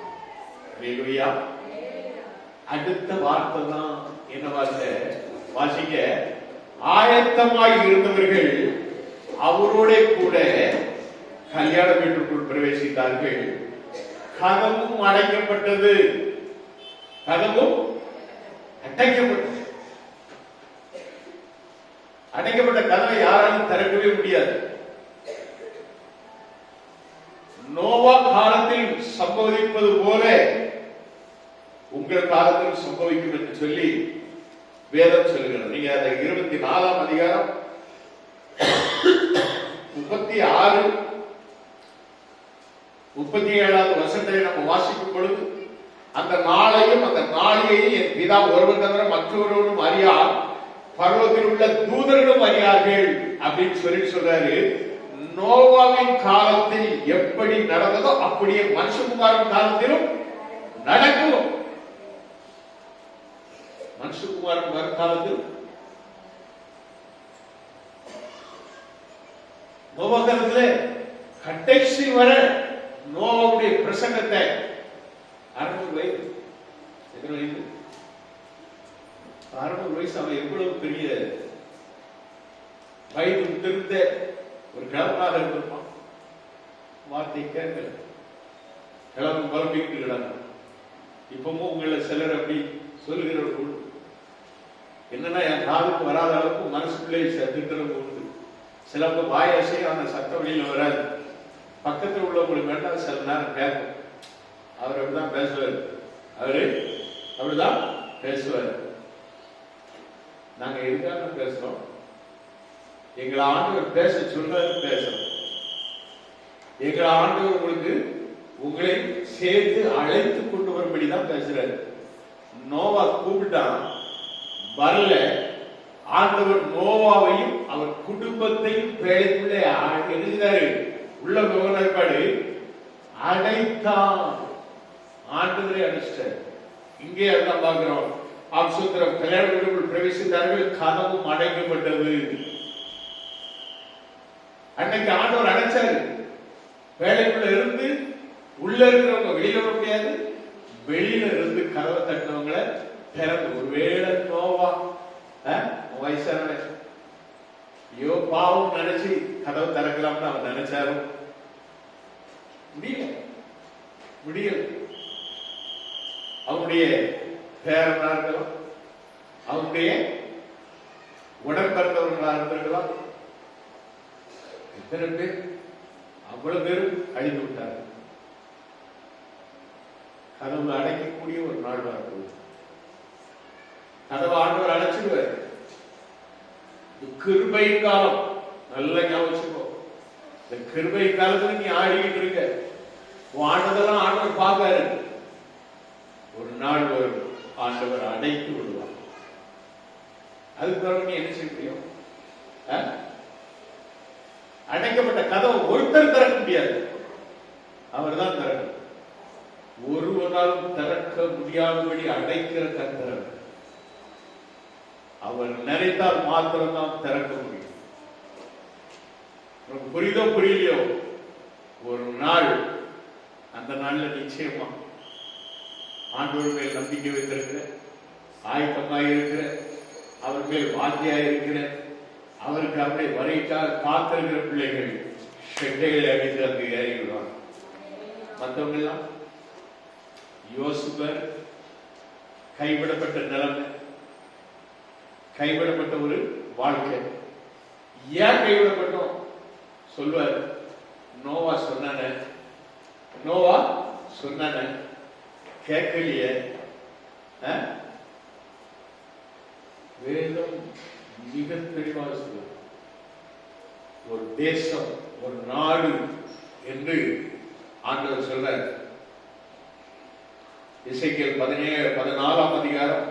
அடுத்த வார்த்தை தான் என்ன வார்த்தை வாசிக்க, ஆயத்தமாய் இருந்தவர்கள் அவரோட கூட கல்யாண வீட்டுக்குள் பிரவேசித்தார்கள். கதவும் அடைக்கப்பட்டது. கதவும் அடைக்கப்பட்டது. அடைக்கப்பட்ட கதவை யாராலும் திறக்கவே முடியாது. நோவா காலத்தில் சம்பவிப்பது போல உங்கள் காலத்தில் சம்பவிக்கும் என்று சொல்லி வேதம் சொல்கிறது. நீங்க அதை 24ஆம் அதிகாரம் 36 37வது வசனத்தை நம்ம வாசிக்கும் பொழுது, அந்த நாளையும் அந்த நாளிகையும் என் பிதா ஒருவன் தவிர மற்றவர்களும் அறியார், பரலோகத்தில் உள்ள தூதர்களும் அறியார்கள் அப்படின்னு சொல்லி சொல்றாரு. நோவாவின் காலத்தில் எப்படி நடந்ததோ அப்படியே மனுஷகுமாரின் காலத்திலும் நடக்கும். மனுஷகுமாரின் வருங்காலத்தில் நோவா காலத்தில் கடைசி வர நோவாவுடைய பிரசங்கத்தை 600 வயது, எத்தனை வயது? 600 வயசு. அவன் எவ்வளவு பெரிய வயது முதிர்ந்த ஒரு கிழவனாக இருந்திருப்பான். வார்த்தை கேட்கல, கிழவன் புலம்பிக்கிட்டு கிடங்க. இப்பவும் உங்களை சிலர் அப்படி சொல்லுகிறவர்கள் என்னன்னா, என் காதுக்கு வராத அளவுக்கு மனசுக்குள்ளே திட்டுறது உண்டு. சிலப்ப வாயாசையும் அந்த சத்த வழியில் வராது. பக்கத்தில் உள்ளவங்களுக்கு வேண்டாம், சில நேரம் கேட்கும். அவர் அப்படிதான் பேசுவார். அவரு அப்படிதான் பேசுவார். நாங்க எதுக்காக பேசுறோம்? எங்களை ஆண்டவர் பேச சொல்றாரு, பேசுறோம். எங்களை ஆண்டவர் உங்களுக்கு உங்களை சேர்த்து அழைத்து கொண்டு வரும்படிதான் பேசுறாரு. நோவா கூப்பிட்டான், வரல. ஆண்டவர் நோவாவையும் அவர் குடும்பத்தையும் பேழைக்குள்ளே எழுதினாரு. உள்ள விவரப்பாடு அடைத்தான். ஆண்டவரை அடிச்சிட்டார். இங்கே அதான் பார்க்கிறோம். அப்சுத்திரம் கல்யாண வீட்டுக்குள் பிரவேசித்தார்கள், கதவும் அடைக்கப்பட்டது. அன்னைக்கு ஆண்டவர் அடைச்சாரு. வேலைக்குள்ள இருந்து உள்ள இருக்கிறவங்க வெளியில வர முடியாது. வெளியில இருந்து கதவை தட்டினவங்களை திறந்து, ஒருவேளை நோவா வயசான ஐயோ பாவம் நினைச்சு கதவை திறக்கலாம்னு அவன் நினைச்சாரும் முடியல. அவனுடைய பேரனா இருக்கலாம், அவனுடைய உடன்பிறந்தவர்களா இருந்திருக்கலாம். எத்தனை பேர், அவ்வளவு பேரும் அழிந்து விட்டார். கதவு அடைக்கக்கூடிய ஒரு நாள் வரப்போகுது. கதவு ஆண்டவர் அடைச்சிடுவார். கிருபை காலம் நல்ல ஞாபகம். இந்த கிருபை காலத்துல நீ ஆடிக்கிட்டு இருக்க, ஆண்டதெல்லாம் ஆண்டவர் பார்க்காரு. ஒரு நாள் வரும், ஆண்டவர் அடைத்து விடுவார். அதுக்கு பிறகு நீ என்ன செய்ய முடியும்? அடைக்கப்பட்ட கதவை ஒருத்தர் திறக்க முடியாது, அவர் தான் திறக்கும். ஒருவராலும் திறக்க முடியாதபடி அடைக்கிற கர்த்தர். அவர் நினைத்தால் மாத்திரம்தான் திறக்க முடியும். புரியுதோ புரியலையோ, ஒரு நாள், அந்த நாள்ல நிச்சயமா ஆண்டவர் மேல் நம்பிக்கை வைத்திருக்கிற, ஆயத்தமாக இருக்கிற, அவர் மேல் வாஞ்சியாக இருக்கிற, அவருக்கு அப்படியே வரைக்காக காத்திருக்கிற பிள்ளைகள் ஷெட்டைகளை அடித்து அங்கு ஏறி விடுவாங்க. மற்றவங்க எல்லாம் யோசிப்பர், கைவிடப்பட்ட நிலைமை, கைவிடப்பட்ட ஒரு வாழ்க்கை. ஏன் கைவிடப்பட்டோம் சொல்வார். நோவா சொன்ன கேட்கலையே. வேதம் மிக தெளிவாக சொல்லுது. ஒரு தேசம், ஒரு நாடு என்று ஆண்டவர் சொல்றார். எசேக்கியேல் 14ஆம் அதிகாரம்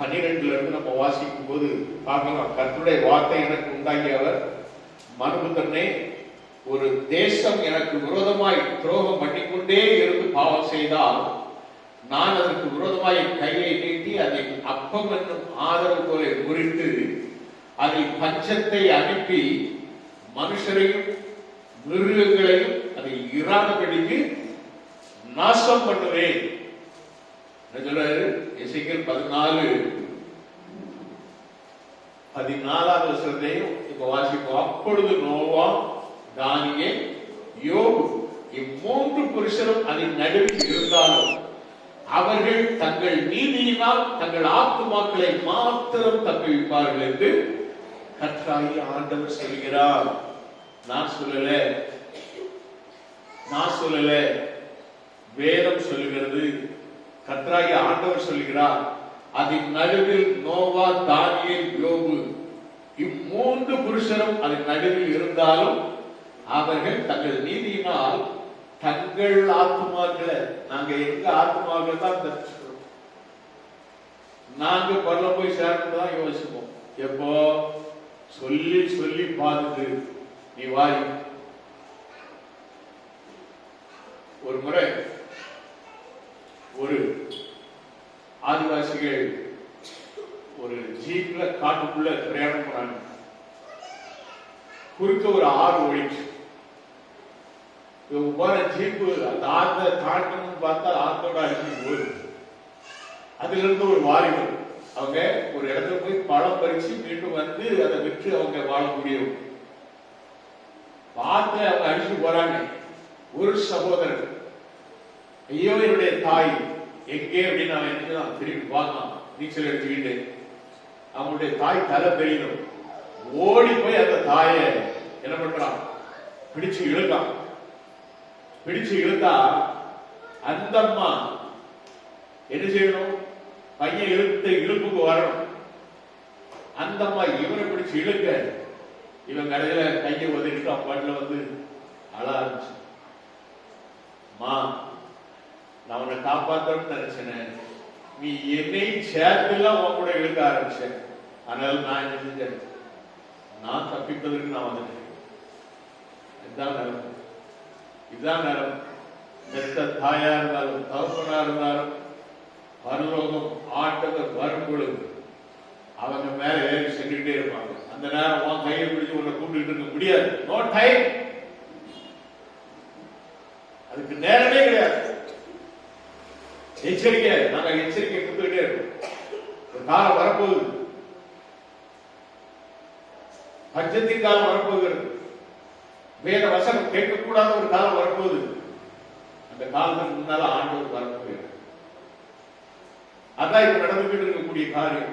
12 இருந்து நம்ம வாசிக்கும் போது பார்க்கலாம். கர்த்தருடைய வார்த்தை எனக்கு உண்டாகியவர், மனுபுத்திரனே, ஒரு தேசம் எனக்கு விரோதமாய் துரோகம் பண்ணிக்கொண்டே இருந்து பாவம் செய்தால் நான் அதற்கு விரோதமாய் கையை நீட்டி அதை அப்பம் என்னும் ஆதரவு போல குறித்து அதில் பஞ்சத்தை அனுப்பி மனுஷரையும் மிருகங்களையும் அதை இராதபடிக்கு நாசம் பண்ணுவேன். எசேக்கியேல் 14:14 வசனத்தையும் இப்ப வாசிப்போம். அப்பொழுது நோவா, தானியேல், யோபு இம்மூன்று புருஷரும் அதன் நடுவில் இருந்தாலும் அவர்கள் தங்கள் நீதியினால் தங்கள் ஆத்துமாக்களை மாத்திரம் தப்புவிப்பார்கள் என்று கர்த்தராகிய ஆண்டவர் சொல்கிறார். நான் சொல்லல, வேதம் சொல்லுகிறது. கர்த்தராகிய ஆண்டவர் சொல்கிறார். அதன் நடுவில் நோவா, தானியேல், யோபு இம்மூன்று புருஷரும் அதன் நடுவில் இருந்தாலும் அவர்கள் தங்கள் நீதியினால் தங்கள் ஆத்துமாக்களை, நாங்க எங்க ஆத்துமாக்களை தான் தரிச்சுக்கிறோம். நாங்க பரல போய் சேர்ந்துதான் யோசிப்போம். எப்போ சொல்லி சொல்லி பார்த்துட்டு நீ வாய். ஒரு முறை ஒரு ஆதிவாசிகள் ஒரு ஜீப்ல காட்டுக்குள்ள பிரயாணம் பண்ணாங்க. குறுக்க ஒரு ஆறு ஒழிச்சு போற ஜீப்பு அந்த ஆற்றை தாண்டணும்னு பார்த்தா ஆத்தோட அடிச்சு போகுது. அதுல இருந்து ஒரு வாலிபர் அவங்க ஒரு இடத்துல போய் பழம் பறிச்சு மீண்டும் வந்து அதை விற்று அவங்க வாழக்கூடிய பார்த்து அவங்க அடிச்சு போறாங்க. ஒரு சகோதரர், ஐயோ என்னுடைய தாய் எங்கே அப்படின்னு அவன் நினைச்சுதான் திரும்பி பார்க்கலாம். நீச்சல் எடுத்துக்கிட்டு அவங்களுடைய தாய் தலை தெரியணும். ஓடி போய் அந்த தாயை என்ன பண்றான், பிடிச்சு இழுத்தா அந்த அம்மா என்ன செய்யணும், பையன் இழுப்புக்கு வரணும். அந்த அம்மா இவனை பிடிச்சு இழுக்க இவன் கடையில கையை ஒதுக்கிட்டு அப்பாட்டுல வந்து அழ ஆரம்பிச்சு. மா, நான் உன்னை காப்பாற்றணும்னு நினைச்சேன், நீ என்னை சேர்த்துலாம் உன் கூட இழுக்க ஆரம்பிச்சேன். அதனால நான் என்ன செஞ்சேன், நான் தப்பிப்பதற்கு நான் வந்துட்டேன். இதுதான் நேரம். எந்த தாயா இருந்தாலும் தகப்பனா இருந்தாலும் பரலோகம் ஆண்டவர் வரும் பொழுது அவங்க மேல ஏறி சென்றுட்டே இருப்பாங்க. அந்த நேரம் உன் கையை பிடிச்சு உன்னை கூப்பிட்டு இருக்க முடியாது. நோ டைம், அதுக்கு நேரமே கிடையாது. எச்சரிக்கை, நாங்க எச்சரிக்கை கொடுத்துக்கிட்டே இருக்கோம். ஒரு காலம் வரப்போகுது, பஞ்சத்தின் காலம் வரப்போகிறது. வேத வசனம் கேட்கக்கூடாத ஒரு காலம் வரப்போகுது. அந்த காலத்துக்கு முன்னால ஆண்டவர் வரப்போகிறார். அதான் இப்ப நடந்துகிட்டு இருக்கக்கூடிய காரியம்.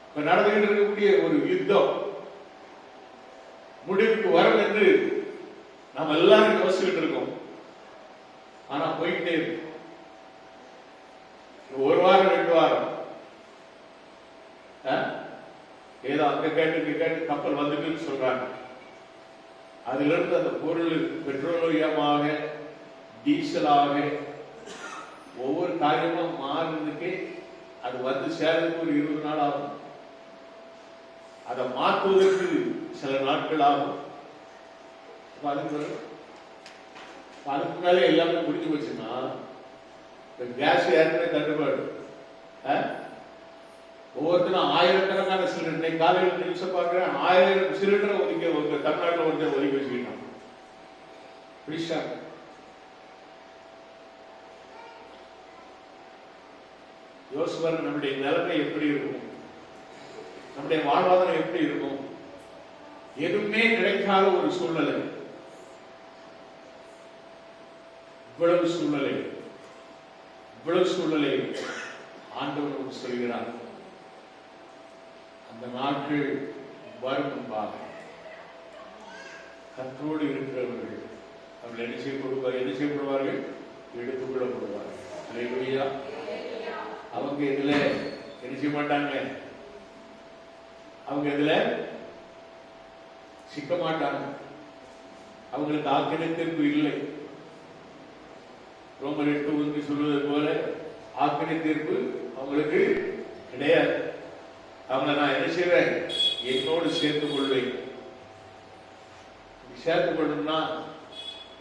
இப்ப நடந்துகிட்டு இருக்கக்கூடிய ஒரு யுத்தம் முடிவுக்கு வரும் என்று நாம் எல்லாரும் யோசிச்சுட்டு இருக்கோம். ஆனா போயிட்டே இருக்கு. ஒரு வாரம் 2 வாரம் ஏதோ அங்க கேட்டு கப்பல் வந்துட்டு சொல்றாங்க. அதிலிருந்து அந்த பொருள் பெட்ரோலியமாக டீசலாக ஒவ்வொரு காரியமா மாறுறதுக்கு அது வந்து சேர்றதுக்கு ஒரு 20 நாள் ஆகும். அதை மாற்றுவதற்கு சில நாட்கள் ஆகும். அதுக்கு மேலே எல்லாமே முடிஞ்சு போச்சுன்னா கேஸ் ஏற்கனவே தட்டுப்பாடு. ஒவ்வொருத்தரும் ஆயிரக்கணக்கான சிலிண்டர். இன்னைக்கு காலையில் நியூஸ் பார்க்கிறேன், 1000 சிலிண்டரை ஒதுக்கி தமிழ்நாட்டில் ஒருத்தர் ஒதுக்கி வச்சுக்கிட்டான். யோசிப்பாரு, நம்முடைய நிலைமை எப்படி இருக்கும், நம்முடைய வாழ்வாதாரம் எப்படி இருக்கும். எதுவுமே கிடைக்காத ஒரு சூழ்நிலை. இவ்வளவு சூழ்நிலை ஆண்டவர் சொல்கிறார். அந்த நாட்கள் வரும் முன்பாக கற்றோடு இருக்கிறவர்கள் அவர்கள் என்ன செய்யப்படுவார்கள்? எடுத்துக் கொள்ளப்படுவார்கள். அல்லேலூயா. அவங்க இதுல என்ன செய்ய மாட்டாங்க, அவங்க இதுல சிக்க மாட்டாங்க. அவங்களுக்கு ஆக்கினை தீர்ப்பு இல்லை. ரோமர் 8:1 சொல்வது போல ஆக்கினை தீர்ப்பு அவங்களுக்கு கிடையாது. அவங்களை நான் என்ன செய்வேன்? என்னோடு சேர்த்துக் கொள்வேன். சேர்த்துக் கொள்ளணும்னா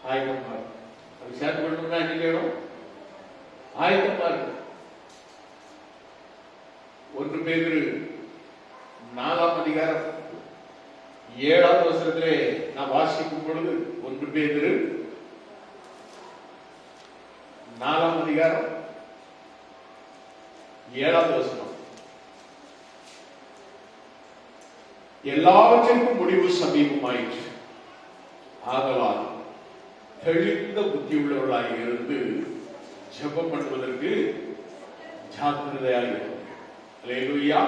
ஆயத்தமா இருக்கும். அது சேர்த்துக் கொள்ளணும்னா என்ன செய்யணும்? ஆயத்தமா இருக்கு. 1 பேதுரு 4ஆம் அதிகாரம் 7ஆவது வசனத்திலே நான் வாசிக்கும் பொழுது, 1 பேதுரு 4ஆம் அதிகாரம் 7ஆவது வசனம், எல்லாவற்றிற்கும் முடிவு சமீபமாயிற்று, ஆதலால் தெளிந்த புத்தியுள்ளவர்களாக இருந்து ஜெபம் பண்ணுவதற்கு ஜாக்கிரதையாக இருக்கும். அல்லேலூயா.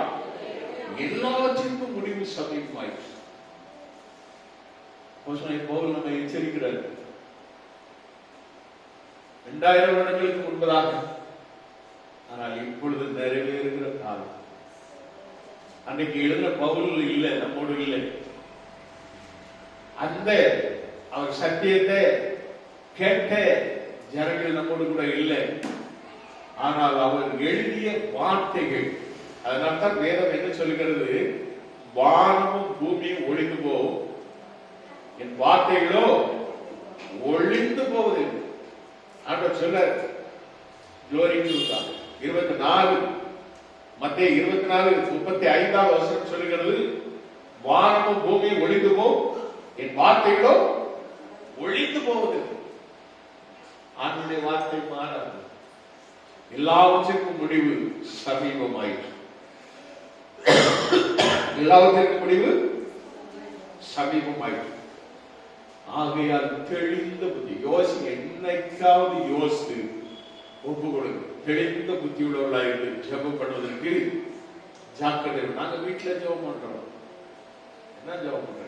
எல்லாவற்றிற்கும் முடிவு சமீபமாயிற்று. பவுல் நம்மை எச்சரிக்கிறார். 2000 வருடங்களுக்கு முன்பதாக, ஆனால் இப்பொழுது நிறைவேறுகிற காலம். அன்னைக்கு எழுதின பவுல் இல்லை, நம்மோடு இல்லை. அந்த அவர் சத்தியத்தை கேட்ட ஜனங்கள் நம்மோடு கூட இல்லை. ஆனால் அவர் எழுதிய வார்த்தைகள், அதனால்தான் வேதம் என்ன சொல்லுகிறது? வானமும் பூமியும் ஒழிந்து போகும், என் வார்த்தைகளோ ஒழிந்து போவதில்லை. ஆண்டவர் சொல்றார். glory to God. 24 மத்தேயு 24:35 வசனம் சொல்லுகிறது, வானமும் பூமியும் ஒழிந்து போகும், என் வார்த்தைகளோ ஒழிந்து போவதில்லை. ஆண்டவருடைய வார்த்தை மாறாது. எல்லாவற்றிற்கும் முடிவு சமீபமாயிற்று. எல்லாவற்றிற்கும் முடிவு சமீபமாயிற்று. ஆகையால் தெளிந்த புத்தி யோசிங்க. என்னைக்காவது யோசித்து ஒப்பு கொடுங்க. தெளிந்த புத்தி உள்ளவர்களாக ஜெபம் பண்ணுவதற்கு ஜாக்கிரதை. நாங்க வீட்டுல ஜெபம் பண்றோம். என்ன ஜெபம் பண்றோம்?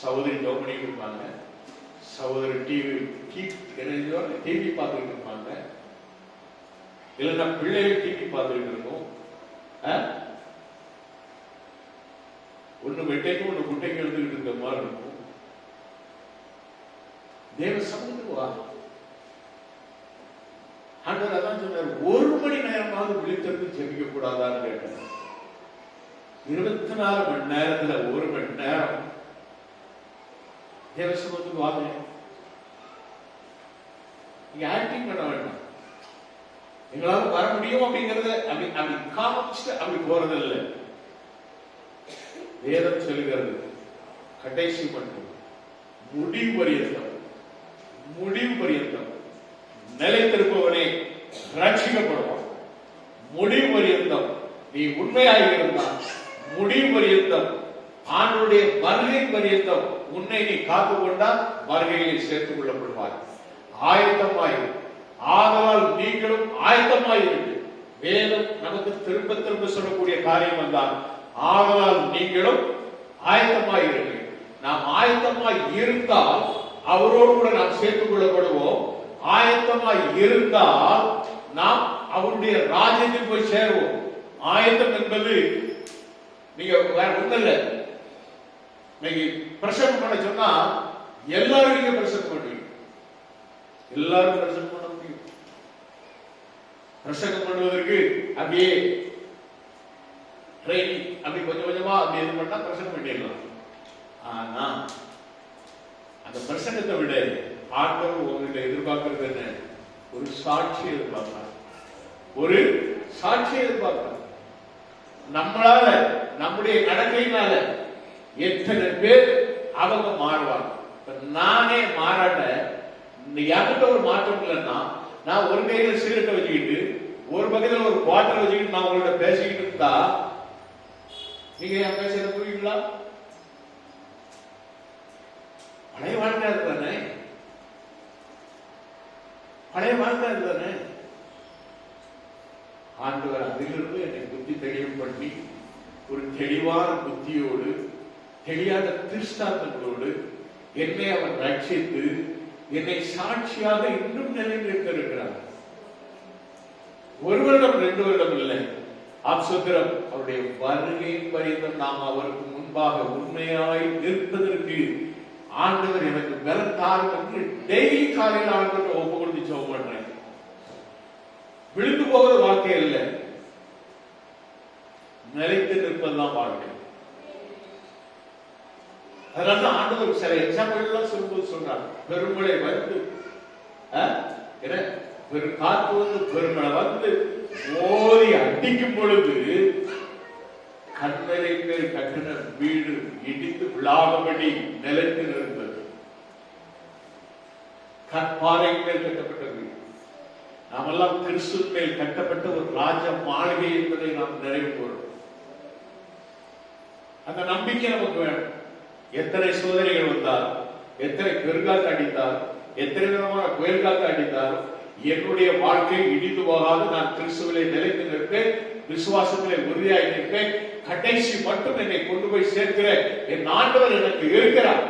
சகோதரி ஜெபம் பண்ணிட்டு இருப்பாங்க, சகோதரி டிவி பார்த்துட்டு இருப்பாங்க, இல்லைன்னா பிள்ளைகள் டிவி பார்த்துட்டு இருக்கோம். ஒண்ணு வெட்டைக்கும் ஒண்ணு குட்டைக்கும் எழுந்துகிட்டு இருக்க மாதிரி இருக்கும். தேவ சமூகத்துக்கு வா. ஆண்டவர் அதான் சொன்னார், 1 மணி நேரமாவது விழித்திருந்து ஜெபிக்க கூடாதான்னு கேட்டார். 24 மணி நேரத்துல 1 மணி நேரம் தேவ சமூகத்துக்கு வாங்க. நீங்க ஆக்டிங் பண்ண வேண்டாம். எங்களால வர முடியும் அப்படிங்கறத அப்படி காமிச்சுட்டு அப்படி போறது இல்லை. வேதம் சொல்லுகிறது, கடைசி மட்டும் முடிவு பரியந்தம் நிலைத்திருப்பவனே ரட்சிக்கப்படுவான். முடிவு பரியந்தம் நீ உண்மையாக இருந்தால், முடிவு பரியந்தம் ஆண்டவருடைய வருகை பரியந்தம் உன்னை நீ காத்துக் கொண்டால் வருகையில் சேர்த்துக் கொள்ளப்படுவார். ஆயத்தமாயிரு. ஆதலால் நீங்களும் ஆயத்தமாயிருக்கு. வேதம் நமக்கு திரும்ப திரும்ப சொல்லக்கூடிய காரியம் வந்தால், ஆதலால் நீங்களும் ஆயத்தமாயிருங்கள். நாம் ஆயத்தமாய் இருந்தால் அவரோடு கூட நாம் சேர்த்துக் கொள்ளப்படுவோம். ஆயத்தமாய் இருந்தால் நாம் அவருடைய ராஜ்யத்தில் போய் சேருவோம். ஆயத்தம் என்பது நீங்க வேற ஒண்ணு இல்லை. பிரசங்கம் பண்ண சொன்னா எல்லாரும் நீங்க பிரசங்கம் பண்ணுவீங்க. எல்லாரும் பிரசங்கம் பண்ண முடியும். பிரசங்கம் பண்ணுவதற்கு அப்படியே ட்ரைனிங் அப்படி கொஞ்சம் கொஞ்சமா அப்படி இது பண்ணா பிரசங்கம் பண்ணிடலாம். ஆனா அந்த பிரசங்கத்தை விட ஆண்டவர் உங்ககிட்ட எதிர்பார்க்கிறது என்ன? ஒரு சாட்சி எதிர்பார்க்கிறார். ஒரு சாட்சி எதிர்பார்க்கிறார். நம்மளால நம்முடைய நடக்கையினால எத்தனை பேர் அவங்க மாறுவாங்க. நானே மாறாட்ட யார்கிட்ட ஒரு மாற்றம் இல்லைன்னா, நான் ஒரு கையில சிகரெட்டை வச்சுக்கிட்டு ஒரு பக்கத்துல ஒரு குவார்டர் வச்சுக்கிட்டு நான் உங்கள்ட்ட பேசிக்கிட்டு இருந்தா நீங்க என் பேசுறத புரியுங்களா? பழைய வாழ்க்கை இருந்தானே, பழைய வாழ்க்கை இருந்தானே. ஆண்டவர் அதிலிருந்து என்னை புத்தி தெளிவுபடுத்தி ஒரு தெளிவான புத்தியோடு தெரியாத திருஷ்டாந்தங்களோடு என்னை அவர் ரட்சித்து என்னை சாட்சியாக இன்னும் நிலைநிறுத்திருக்கிறார். ஒரு வருடம் 2 வருடம் இல்லை, அப்சுத்திரம் அவருடைய வருகையின் பரிந்தும் நாம் அவருக்கு முன்பாக உண்மையாய் நிற்பதற்கு ஆண்டவர் எனக்கு பலத்தார் என்று டெய்லி காலையில் ஆண்டவர் ஒப்பு கொடுத்து ஜெபம் பண்றேன். விழுந்து போகிற வாழ்க்கை இல்லை, நிலைத்து நிற்பதுதான் வாழ்க்கை. அதனால ஆண்டவர் சில எக்ஸாம்பிள் எல்லாம் சொல்லும்போது சொல்றார், பெருமழை வந்து பெரும் காத்து வந்து பெருமழை வந்து மோதி அடிக்கும் பொழுது கண்மலை பேர் கட்டின வீடு இடித்து விழாதபடி நிலைத்து நிற்பது. கற்பாறை மேல் கட்டப்பட்ட வீடு. நாமெல்லாம் கிறிஸ்து மேல் கட்டப்பட்ட ஒரு ராஜ மாளிகை என்பதை நாம் நிறைவு கூறும். அந்த நம்பிக்கை நமக்கு வேணும். எத்தனை சோதனைகள் வந்தால், எத்தனை பெருங்காத்து அடித்தார், எத்தனை விதமான புயல் காத்து அடித்தார், என்னுடைய வாழ்க்கை இடிந்து போகாது. நான் கிறிஸ்துவிலே நிலைத்து நிற்பேன், விசுவாசத்திலே உறுதியாய் நிற்பேன், கடைசி மட்டும் என்னை கொண்டு போய் சேர்க்கிற என் ஆண்டவர் எனக்கு இருக்கிறார்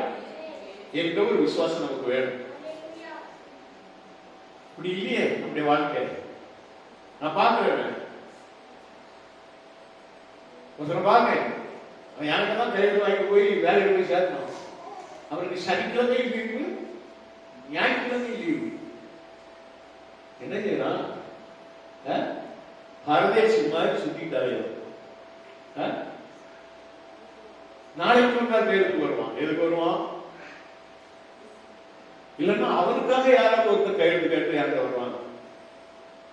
என்ற ஒரு விசுவாசம் நமக்கு வேணும். இப்படி இல்லையே நம்முடைய வாழ்க்கை. நான் பார்க்கிறேன், பாருங்க, அவன் யாருக்கெல்லாம் கையெழுத்து வாங்கி போய் வேலைக்கு போய் சேர்க்கணும். அவருக்கு சனிக்கிழமை லீவு, ஞாயிற்றுக்கிழமை லீவு. என்ன செய்யலாம்? பரதேசி மாதிரி சுத்திட்டாரு. நாளைக்கு ஒரு நாள் கையெழுத்து வருவான். எதுக்கு வருவான்? இல்லைன்னா அவருக்காக யாராவது ஒருத்தர் கையெழுத்து கேட்டு யார்கிட்ட வருவாங்க.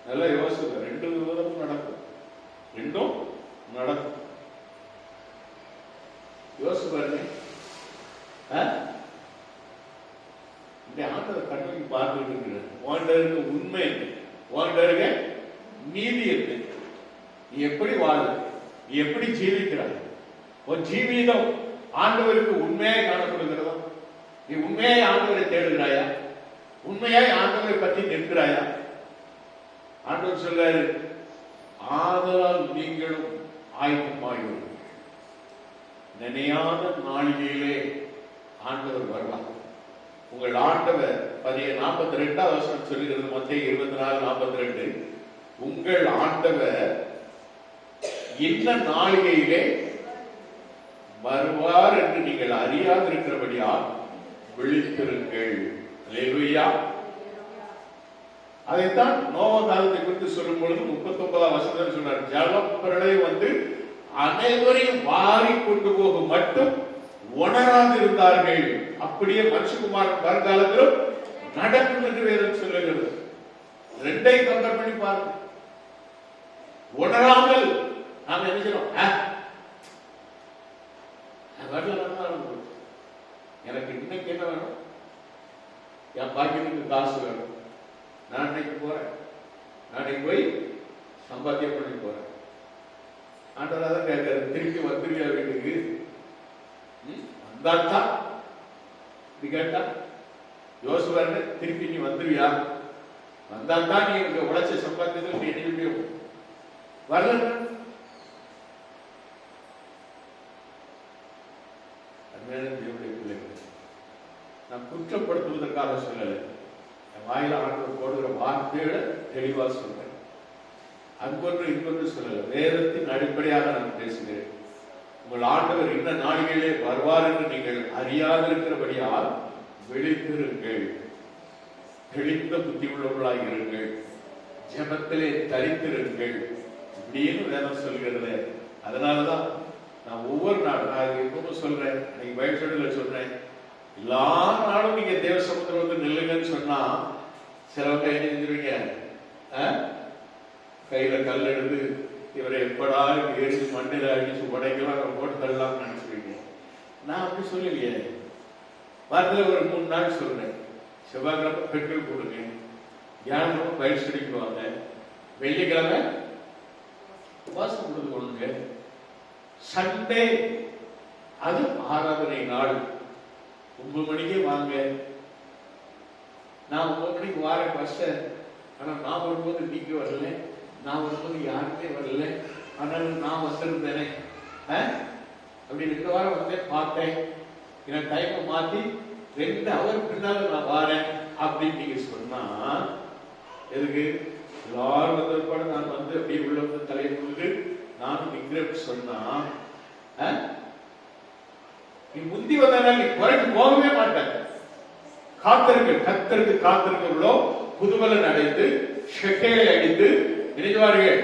நல்லா யோசிக்க. 2 விதமும் நடக்கும், 2ம் நடக்கும். யோசிச்சு பாருங்க. இந்த ஆண்டவர் கண்ணுக்கு பார்த்துட்டு இருக்கிற வாண்டருக்கு உண்மை என்ன, வாண்டருக்கு நீதி என்ன, நீ எப்படி வாழ, நீ எப்படி ஜீவிக்கிறாய், உன் ஜீவிதம் ஆண்டவருக்கு உண்மையாய் காணப்படுகிறதா? நீ உண்மையாய் ஆண்டவரை தேடுகிறாயா? உண்மையாய் ஆண்டவரை பற்றி நிற்கிறாயா? ஆண்டவர் சொல்றாரு, ஆதலால் நீங்களும் ஆயத்தமாயும் நினையாத நாளிலே ஆண்டவர் வருவார். உங்கள் ஆண்டவர் 42ஆம் வசனம் சொல்லுகிறது, மத்தேயு 24:42, உங்கள் ஆண்டவர் இந்த நாளிகையிலே வருவார் என்று நீங்கள் அறியாதிருக்கிறபடியால் விழித்திருங்கள். அல்லேலூயா. அதைத்தான் நோவா காலத்தை குறித்து சொல்லும் பொழுது 39ஆம் வசனத்தில் சொன்னார், ஜலப்பிரளயம் வந்து அனைவரையும் வாரி கொண்டு போக மட்டும் உணராதிருந்தார்கள். அப்படியே மனுஷகுமாரன் வருங்காலத்திலும் நடக்கும் என்று வேதம் சொல்லுகிறது. 2ஐயும் கம்பேர் பண்ணி பாருங்க. உணராமல் நாம என்ன செய்யறோம்? எனக்கு இன்னைக்கு என்ன வேணும்? என் பாக்கியத்துக்கு காசு வேணும். நான் இன்னைக்கு போறேன், நாளைக்கு போய் சம்பாத்தியம் பண்ணி போறேன். ஆண்டவராக தான் கேட்காரு, திருப்பி வந்துருவியா வீட்டுக்கு? வந்தாத்தான் இப்படி கேட்டா யோசுவாரு, திருப்பி நீ வந்துருவியா? வந்தாத்தான் நீ உங்க உழைச்ச சம்பாத்தியத்தில் நீ என்ன வரல. நான் குற்றப்படுத்துவதற்காக சொல்லல, என் வாயில ஆண்டவர் போடுகிற வார்த்தையோட தெளிவா சொல்றேன். அங்கொன்று இங்கொன்று சொல்லல, வேதத்தின் அடிப்படையாக நான் பேசுகிறேன். உங்கள் ஆண்டவர் இந்த நாளிலே வருவார் என்று நீங்கள் அறியாதிருக்கிறபடியால் விழித்திருங்கள், தெளிந்த புத்தி உள்ளவர்களாக இருங்கள், ஜெபத்திலே தரித்திருங்கள் அப்படின்னு வேதம் சொல்கிறது. அதனாலதான் நான் ஒவ்வொரு நாளும் நான் எப்பவும் சொல்றேன், நீங்க பைபிள் சொல்றேன், எல்லா நாளும் நீங்க தேவ சமுத்திரம் வந்து நில்லுங்கன்னு சொன்னா சிலவங்க என்ன செஞ்சிருவீங்க, கையில கல் எடுத்து இவரை எப்படா ஏறி மண்ணில அடிச்சு உடைக்கலாம் போட்டு தரலாம்னு நினைச்சிருவீங்க. நான் அப்படி சொல்லலையே. வாரத்துல ஒரு 3 நாள் சொல்றேன், செவ்வாய்க்கிழமை பெட்ரோல் போடுங்க, தியானக்கிழமை பயிற்சி அடிக்குவாங்க, வெள்ளிக்கிழமை உபாசம் கொடுத்து கொள்ளுங்க, சண்டே அது ஆராதனை நாள் 9 மணிக்கே வாங்க. நான் 9 மணிக்கு வாரேன் பஸ்ஸ, ஆனா நான் வரும்போது நீங்க வரல, நான் வரும்போது யாருமே வரல, ஆனால் நான் வந்திருந்தேனே அப்படின்னு 2 வாரம் வந்தேன் பார்த்தேன், எனக்கு டைமை மாத்தி 2 ஹவர் பின்னால நான் வாரேன் அப்படின்னு நீங்க சொன்னா எதுக்கு? எல்லாரும் வந்திருப்பாடு நான் வந்து அப்படியே உள்ள வந்து தலையை கொண்டு நானும் நிக்கிறேன் சொன்னா நீ முந்தி வந்தாலும் நீ குறைக்கு போகவே மாட்டேன். காத்திருங்கள், கத்தருக்கு காத்திருக்கிறோ புதுபலன் அடைந்து ஷெக்கேலை அடித்து நினைவார்கள்,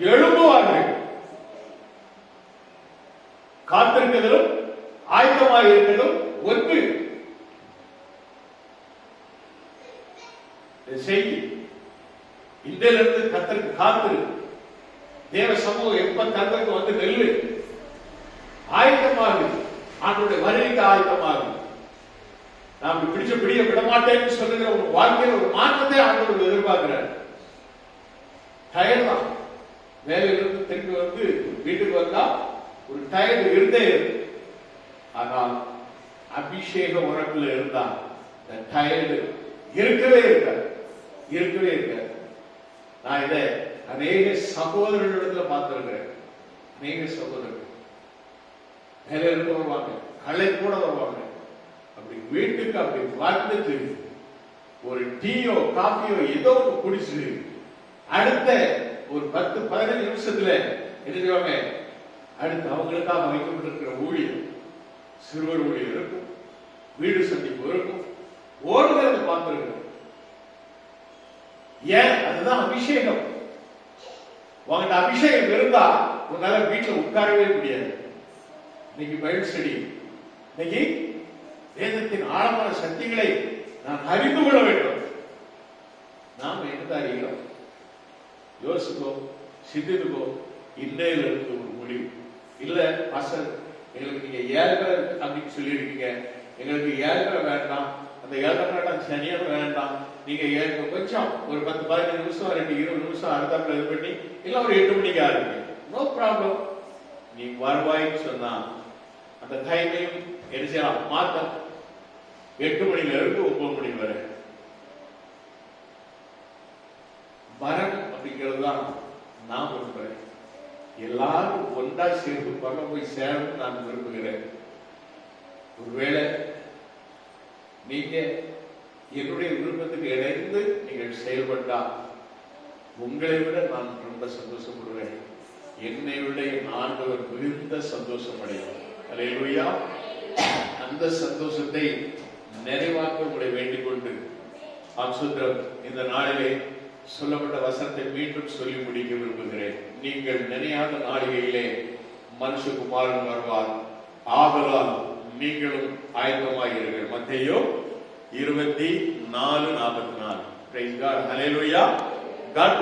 எழும்புவார்கள். காத்திருக்கிறதும் ஆயத்தமாக இருக்கிறதும் ஒன்று செய்தி. இன்றிலிருந்து கத்தருக்கு காத்திரு, தேவ சமூகம் எப்ப தங்களுக்கு வந்து நெல்லு, ஆயத்தமாகு, ஆண்டோடைய வருகைக்கு ஆயத்தமாகு. நாம் பிடிச்ச பிடிய விடமாட்டேன்னு சொல்லுகிற ஒரு வாழ்க்கையில ஒரு மாற்றத்தை ஆண்டவர் எதிர்பார்க்கிறார். டயர் தான், வேலையிலிருந்து திரும்பி வந்து வீட்டுக்கு வந்தா ஒரு டயர் இருந்தே இருக்கு. ஆனால் அபிஷேக உறவுல இருந்தா இந்த டயர்டு இருக்கவே இருக்காது, இருக்கவே இருக்காது. நான் இதை அநேக சகோதரர்களிடத்துல பார்த்திருக்கிறேன். அநேக சகோதரர்கள் வேலையில இருந்து வருவாங்க, களை கூட வருவாங்க, அப்படி வீட்டுக்கு அப்படி வந்துட்டு ஒரு டீயோ காஃபியோ ஏதோ ஒன்று குடிச்சு அடுத்த ஒரு 10-15 நிமிஷத்துல என்ன செய்வாங்க, அடுத்து அவங்களுக்காக வைக்கப்பட்டிருக்கிற ஊழியர், சிறுவர் ஊழியர் இருக்கும், வீடு சந்திப்பு இருக்கும், ஓடுகிறத பார்த்திருக்கிறோம். ஏன்? அதுதான் அபிஷேகம். உங்கள்கிட்ட அபிஷேகம் இருந்தா உங்களால வீட்டுல உட்காரவே முடியாது. இன்னைக்கு பைபிள் ஸ்டடி, இன்னைக்கு வேதத்தின் ஆழமான சக்திகளை நான் அறிந்து கொள்ள வேண்டும். நாம் என்ன அறிகிறோம்? யோசிக்கோ, சிந்தித்துக்கோ. இன்னையில இருந்து ஒரு முடிவு இல்ல, அசல் எங்களுக்கு நீங்க 7 அப்படின்னு சொல்லி இருக்கீங்க, எங்களுக்கு 7 வேண்டாம், அந்த 7 வேண்டாம், சனியாக வேண்டாம், நீங்க கொஞ்சம் ஒரு 10-15 நிமிஷம் 20 நிமிஷம் அடுத்தாப்புல இது பண்ணி இல்ல ஒரு 8 மணிக்கு ஆரம்பிங்க, நோ ப்ராப்ளம். நீ வருவாயின்னு சொன்னா அந்த டைமையும் என்ன செய்யலாம், மாத்த 8 மணில இருந்து 9 மணி வரை வரணும் அப்படிங்கிறது தான் நான் விரும்புகிறேன். எல்லாரும் ஒன்றா சேர்ந்து பக்கம் போய் சேரணும் நான் விரும்புகிறேன். ஒருவேளை நீங்க என்னுடைய விருப்பத்துக்கு இணைந்து நீங்கள் செயல்பட்டா உங்களை விட நான் ரொம்ப சந்தோஷப்படுவேன். என்னை விட என் ஆண்டவர் மிகுந்த சந்தோஷம் அடையும். அல்லேலூயா. அந்த சந்தோஷத்தை நிறைவாக்க உங்களை வேண்டிக் கொண்டு ஆசுத்திரம் இந்த நாளிலே சொல்லப்பட்ட வசனத்தை மீண்டும் சொல்லி முடிக்க விரும்புகிறேன். நீங்கள் நினையாத நாளிகையிலே மனுஷகுமாரன் வருவார், ஆதலால் நீங்களும் ஆயத்தமாகிறீர்கள். மத்தேயு 24:44. Praise God. Hallelujah. God